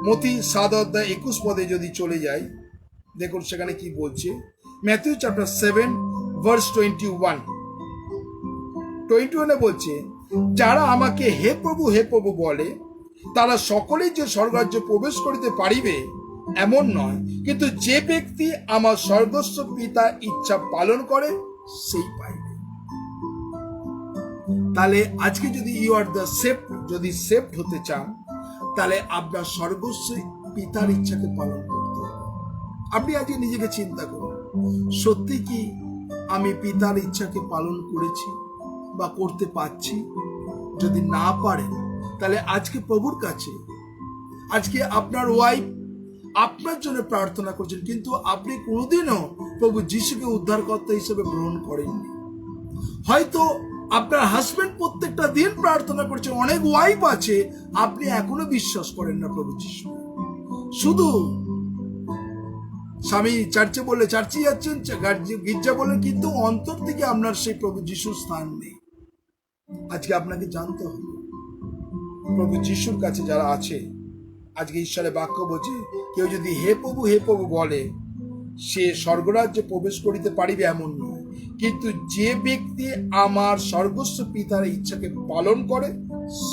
মতি 7 অধ্যায় 21 পদে যদি চলে যাই, দেখুন সেখানে কি বলছে। ম্যাথিউ চ্যাপ্টার 7 ভার্স 21 বলছে, যারা আমাকে হে প্রভু বলে তারা সকলেই যে স্বর্গরাজ্যে প্রবেশ করিতে পারিবে এমন নয়, কিন্তু যে ব্যক্তি আমার স্বর্গস্থ পিতা ইচ্ছা পালন করে সেই পাইবে। তাহলে আজকে যদি ইউ আর দ্য সেফট, যদি সেফট হতে চান, তাহলে আপনার স্বর্গস্থ পিতার ইচ্ছাকে পালন করতে হবে। আপনি আজকে নিজেকে চিন্তা করুন, সত্যি কি আমি পিতার ইচ্ছাকে পালন করেছি বা করতে পারছি? যদি না পারেন তাহলে আজকে প্রভুর কাছে, আজকে আপনার ওয়াইফ আপনার জন্য প্রার্থনা করছেন, কিন্তু আপনি কোনোদিনও প্রভু যিশুকে উদ্ধারকর্তা হিসেবে গ্রহণ করেননি। হয়তো আপনার হাজবেন্ড প্রত্যেকটা দিন প্রার্থনা করছে, অনেক ওয়াইফ আছে, আপনি এখনো বিশ্বাস করেন না প্রভু যিশু। শুধু স্বামী চার্চে বলে চার্চে যাচ্ছেন, গির্জা বলেন, কিন্তু অন্তর থেকে আপনার সেই প্রভু যিশুর স্থান নেই। আজকে আপনাকে জানতে হবে প্রভু যিশুর কাছে যারা আছে, আজকে ঈশ্বরের বাক্য বলছে, কেউ যদি হে প্রভু বলে সে স্বর্গরাজ্যে প্রবেশ করিতে পারিবে এমন নয়, কিন্তু যে ব্যক্তি আমার স্বর্গস্থ পিতার ইচ্ছাকে পালন করে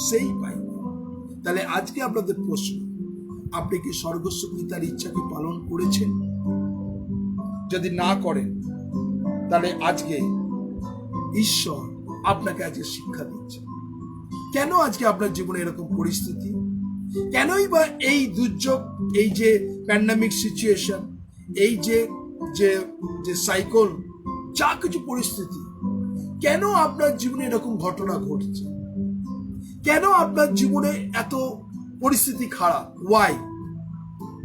সেই পাইবে। তাহলে আজকে আপনাদের প্রশ্ন, আপনি কি স্বর্গস্থ পিতার ইচ্ছাকে পালন করেছেন? যদি না করেন তাহলে আজকে ঈশ্বর আপনাকে আজকে শিক্ষা দিচ্ছে। কেন আজকে আপনার জীবনে এরকম পরিস্থিতি? কেনই বা এই দুর্যোগ, এই যে প্যান্ডামিক সিচুয়েশন, এই যে যে যে সাইকেল, যা কিছু পরিস্থিতি, কেন আপনার জীবনে এরকম ঘটনা ঘটছে? কেন আপনার জীবনে এত পরিস্থিতি খারাপ? ওয়াই?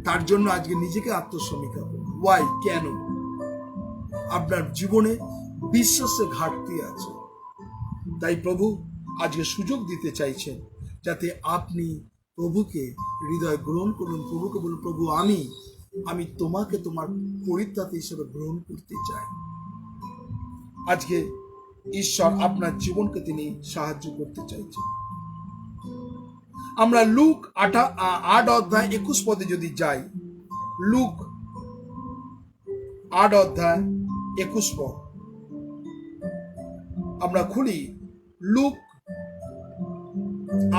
তার জন্য আজকে নিজেকে আত্মসমীক্ষা করুন। ওয়াই? কেন? আপনার জীবনে বিশ্বাসের ঘাটতি আছে। তাই প্রভু আজকে সুযোগ দিতে চাইছেন যাতে আপনি প্রভুকে হৃদয় গ্রহণ করুন। প্রভুকে বলুন, প্রভু আমি তোমাকে তোমার পরিত্রাতা হিসেবে গ্রহণ করতে চাই। আজকে ঈশ্বর আপনার জীবনকে তিনি সাহায্য করতে চাইছেন। আমরা লুক 8 অধ্যায় 21 পদে যদি যাই, লুক 8 অধ্যায় 21 পদ আমরা খুলি। লুক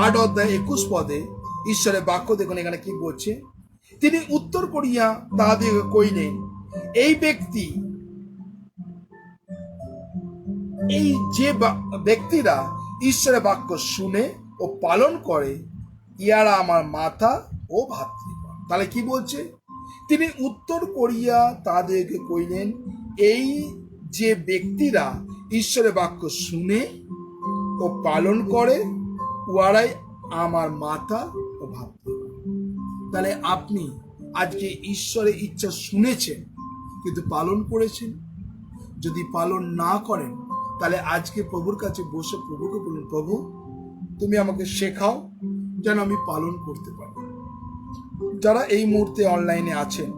8 অধ্যায় 21 পদে ঈশ্বরের বাক্য দেখুন এখানে কি বলছে। তিনি উত্তর করিয়া তাহাদিগকে কইলেন, এই যে ব্যক্তিরা ঈশ্বরের বাক্য শুনে ও পালন করে, ইহারা আমার মাতা ও ভাতৃগণ। তাহলে কি বলছে? তিনি উত্তর করিয়া তাদেরকে কইলেন, এই যে ব্যক্তিরা ঈশ্বরের বাক্য শুনে ও পালন করে, উহারাই আমার মাতা ও ভাতৃগণ। তাহলে আপনি আজকে ঈশ্বরের ইচ্ছা শুনেছেন কিন্তু পালন করেছেন? যদি পালন না করেন তাহলে আজকে প্রভুর কাছে বসে প্রভুকে বলুন, প্রভু তুমি আমাকে শেখাও যেন আমি পালন করতে পারি। যারা এই মুহূর্তে অনলাইনে আছেন,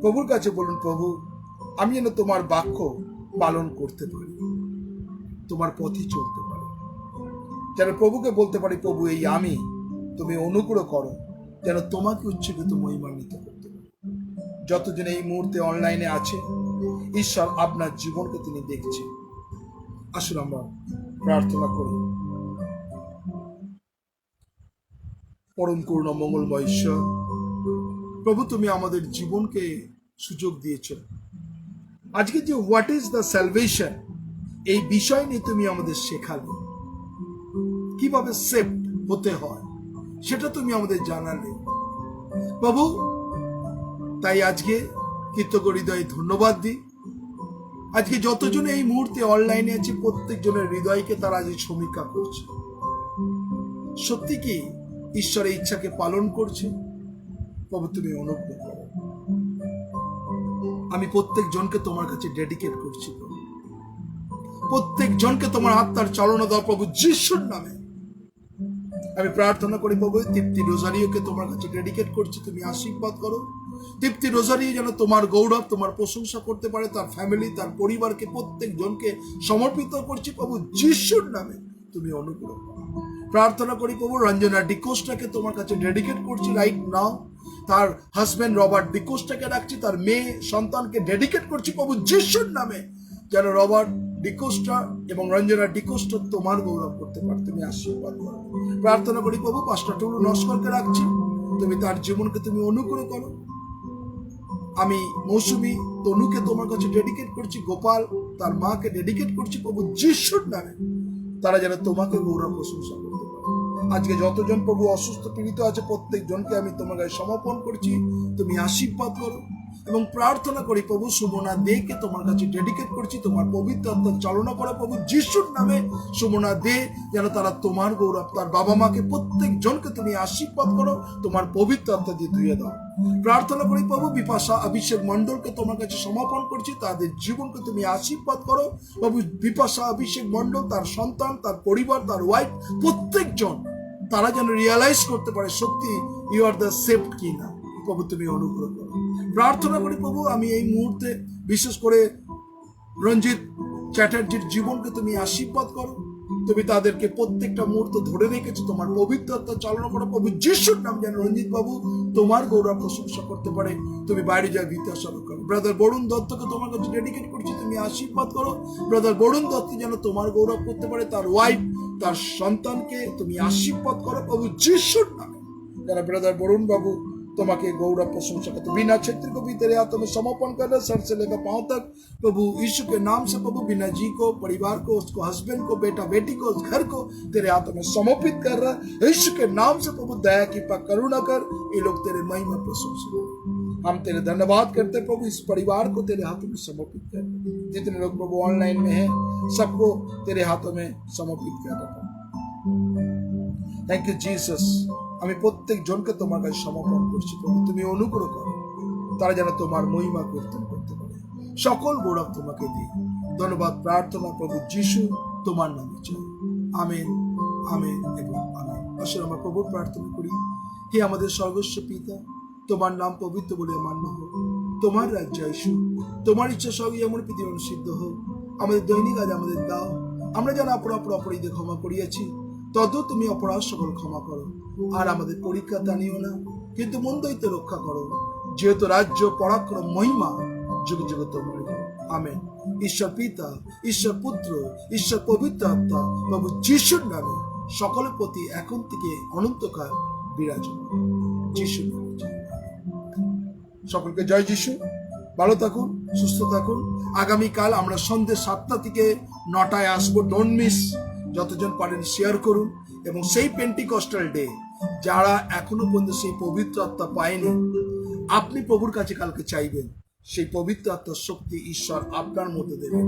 প্রভুর কাছে বলুন, প্রভু আমি যেন তোমার বাক্য পালন করতে পারি, তোমার পথে চলতে পারি, যেন প্রভুকে বলতে পারি, প্রভু এই আমি, তুমি অনুগ্রহ করো যেন তোমাকে উচ্চকিত মহিমান্বিত করতে পারি। যতজন এই মুহূর্তে অনলাইনে আছে, ঈশ্বর আপনার জীবনকে তিনি দেখছেন। আসুন আমরা প্রার্থনা করি। পরম করুণা মঙ্গলময় ঈশ্বর, প্রভু তুমি আমাদের জীবনকে সুযোগ দিয়েছ। আজকে যে হোয়াট ইজ দ্য সালভেশন, এই বিষয় নিয়ে তুমি আমাদের শেখালে, কিভাবে সেভ হতে হয় সেটা তুমি আমাদের জানালে প্রভু। তাই আজকে কৃতজ্ঞ হৃদয়ে ধন্যবাদ দিই। আজকে যতজন এই মুহূর্তে অনলাইনে আছে, প্রত্যেকজনের হৃদয়কে তারা আজ সমীক্ষা করছে। সত্যি কি ঈশ্বরের ইচ্ছাকে পালন করছে? প্রভু তুমি অনুগ্রহ করো। আমি প্রত্যেক জনকে তোমার কাছে ডেডিকেট করছি প্রভু। প্রত্যেক জনকে তোমার আত্মার চালনা দাও প্রভু যিশুর নামে। আমি প্রার্থনা করি প্রভু, তৃপ্তি রোজারিওকে তোমার কাছে ডেডিকেট করছি, তুমি আশীর্বাদ করো। তৃপ্তি রোজারিও যেন তোমার গৌরব, তোমার প্রশংসা করতে পারে, তার ফ্যামিলি, তার পরিবারকে, প্রত্যেক জনকে সমর্পিত করছি প্রভু যিশুর নামে, তুমি অনুগ্রহ করো। প্রার্থনা করি প্রভু, রঞ্জনা ডিকোস্টাকে তোমার কাছে ডেডিকেট করছি রাইট নাও। তার হাজবেন্ড রবার্ট ডিকোস্টাকে রাখছি, তার মেয়ে সন্তানকে ডেডিকেট করছি প্রভু যিশুর নামে, যেন রবার্ট ডিকোস্টা এবং রঞ্জনা ডিকোস্টা তোমার গৌরব করতে পারে, তুমি আশীর্বাদ করো। প্রার্থনা করি প্রভু পাস্টার টুলু নস্করকে রাখছি, তুমি তার জীবনকে তুমি অনুগ্রহ করো। আমি মৌসুমী তনুকে তোমার কাছে ডেডিকেট করছি, গোপাল তার মাকে ডেডিকেট করছি প্রভু যিশুর নামে, তারা যেন তোমাকে গৌরব প্রশংসা করতে পারে। আজকে যতজন প্রভু অসুস্থ পীড়িত আছে প্রত্যেক জনকে আমি তোমার গায়ে সমর্পণ করছি, তুমি আশীর্বাদ করো। এবং প্রার্থনা করি প্রভু সুমনা দেকে তোমার কাছে ডেডিকেট করছি, তোমার পবিত্র আত্মা চালনা করো প্রভু যিশুর নামে। সুমনা দে যেন তারা তোমার গৌরব, তার বাবা মাকে প্রত্যেক জনকে তুমি আশীর্বাদ করো, তোমার পবিত্র আত্মা দিয়ে ধুয়ে দাও। প্রার্থনা করি প্রভু বিপাশা অভিষেক মন্ডলকে তোমার কাছে সমর্পণ করছি, তাদের জীবনকে তুমি আশীর্বাদ করো প্রভু। বিপাশা অভিষেক মন্ডল, তার সন্তান, তার পরিবার, তার ওয়াইফ, প্রত্যেকজন তারা যেন রিয়ালাইজ করতে পারে সত্যি ইউ আর দ্য সেফট কিনা। প্রভু তুমি অনুগ্রহ করো। প্রার্থনা করি প্রভু আমি এই মুহূর্তে বিশেষ করে রঞ্জিত চ্যাটার্জির জীবনকে তুমি আশীর্বাদ করো, তুমি তাদেরকে প্রত্যেকটা মুহূর্ত ধরে রেখেছো, তোমার পবিত্র আত্মা চালনা করো প্রভু যিশুর নাম, যেন রঞ্জিত বাবু তোমার গৌরব প্রশংসা করতে পারে, তুমি বাইরে যায় বিদ্যাসাগর করো। ব্রাদার বরুণ দত্তকে তোমার কাছে ডেডিকেট করছি, তুমি আশীর্বাদ করো। ব্রাদার বরুণ দত্ত যেন তোমার গৌরব করতে পারে, তার ওয়াইফ, তার সন্তানকে তুমি আশীর্বাদ করো প্রভু যিশুর নামে। যারা ব্রাদার বরুণ বাবু তোমাকে गौरव प्रशंसा करते, बिना क्षेत्र को भी तेरे हाथों में समर्पण कर रहे, सर से लेकर पांव तक प्रभु यीशु के नाम से प्रभु बिना जी को, परिवार को, उसको हस्बैंड को, बेटा बेटी को, उस घर को तेरे हाथों में समर्पित कर रहा है। यीशु के नाम से प्रभु दया कृपा करुणा कर, ये लोग तेरे महिमा प्रशंसा कर। हम तेरे धन्यवाद करते प्रभु, इस परिवार को तेरे हाथों में समर्पित कर, जितने लोग प्रभु ऑनलाइन में हैं सबको तेरे हाथों में समर्पित कर रहा। Thank you Jesus. আমি প্রত্যেক জনকে তোমার কাছে সমর্পণ করছি প্রভু, তুমি অনুগ্রহ করো, তারা যেন তোমার মহিমা কীর্তন করতে পারে। সকল গৌরব তোমাকে দিই। ধন্যবাদ প্রার্থনা প্রভু যিশু তোমার নামে চাই, আমেন, আমেন এবং আমেন। আসলে আমরা প্রভুর প্রার্থনা করি, হে আমাদের সর্বস্ব পিতা, তোমার নাম পবিত্র বলে মান্য হোক, তোমার রাজ্য আসুক, তোমার ইচ্ছা সবই এমন পৃথিবী সিদ্ধ হোক। আমাদের দৈনিক আজ আমাদের দাও, আমরা যেন অপরাধীদের ক্ষমা করিয়াছি তত তুমি অপরাধ সকল ক্ষমা করো, আর আমাদের পরীক্ষা টানিও না, কিন্তু মন্দ হইতে রক্ষা করো, যেহেতু রাজ্য পরাক্রম মহিমা যুগে যুগে তোমার। আমেন। ঈশ্বর পিতা, ঈশ্বর পুত্র, ঈশ্বর পবিত্র আত্মা প্রভু যিশুর নামে সকলের প্রতি এখন থেকে অনন্তকাল বিরাজমান। যিশুর নামে সকলকে জয় যিশু। ভালো থাকুন, সুস্থ থাকুন। আগামীকাল আমরা সন্ধ্যে 7টা থেকে 9টায় আসবো, ডোন্ট মিস। যতজন পারেন শেয়ার করুন। এবং সেই পেন্টিকস্টাল ডে যারা এখনো পর্যন্ত সেই পবিত্র আত্মা পায়নি, আপনি প্রভুর কাছে কালকে চাইবেন, সেই পবিত্র আত্মার শক্তি ঈশ্বর আপনার মধ্যে দেবেন,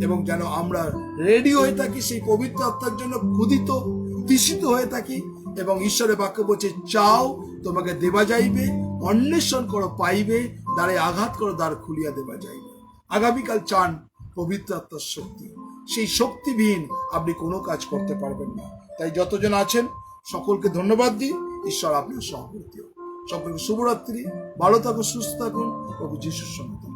এবং যেন আমরা রেডি হয়ে থাকি সেই পবিত্র আত্মার জন্য, ক্ষুধিত তৃষিত হয়ে থাকি। এবং ঈশ্বরের বাক্য বলছে, চাও তোমাকে দেবা যাইবে, অন্বেষণ করো পাইবে, দ্বারে আঘাত করো দ্বার খুলিয়া দেবা যাইবে। আগামীকাল চান পবিত্র আত্মার শক্তি, সেই শক্তিবিহীন আপনি কোনো কাজ করতে পারবেন না। তাই যতজন আছেন সকলকে ধন্যবাদ দিই। ঈশ্বর আপনার সহকর্তী। সকলকে শুভরাত্রি, ভালো থাকুন, সুস্থ থাকুন, প্রভু যিশুর সঙ্গে।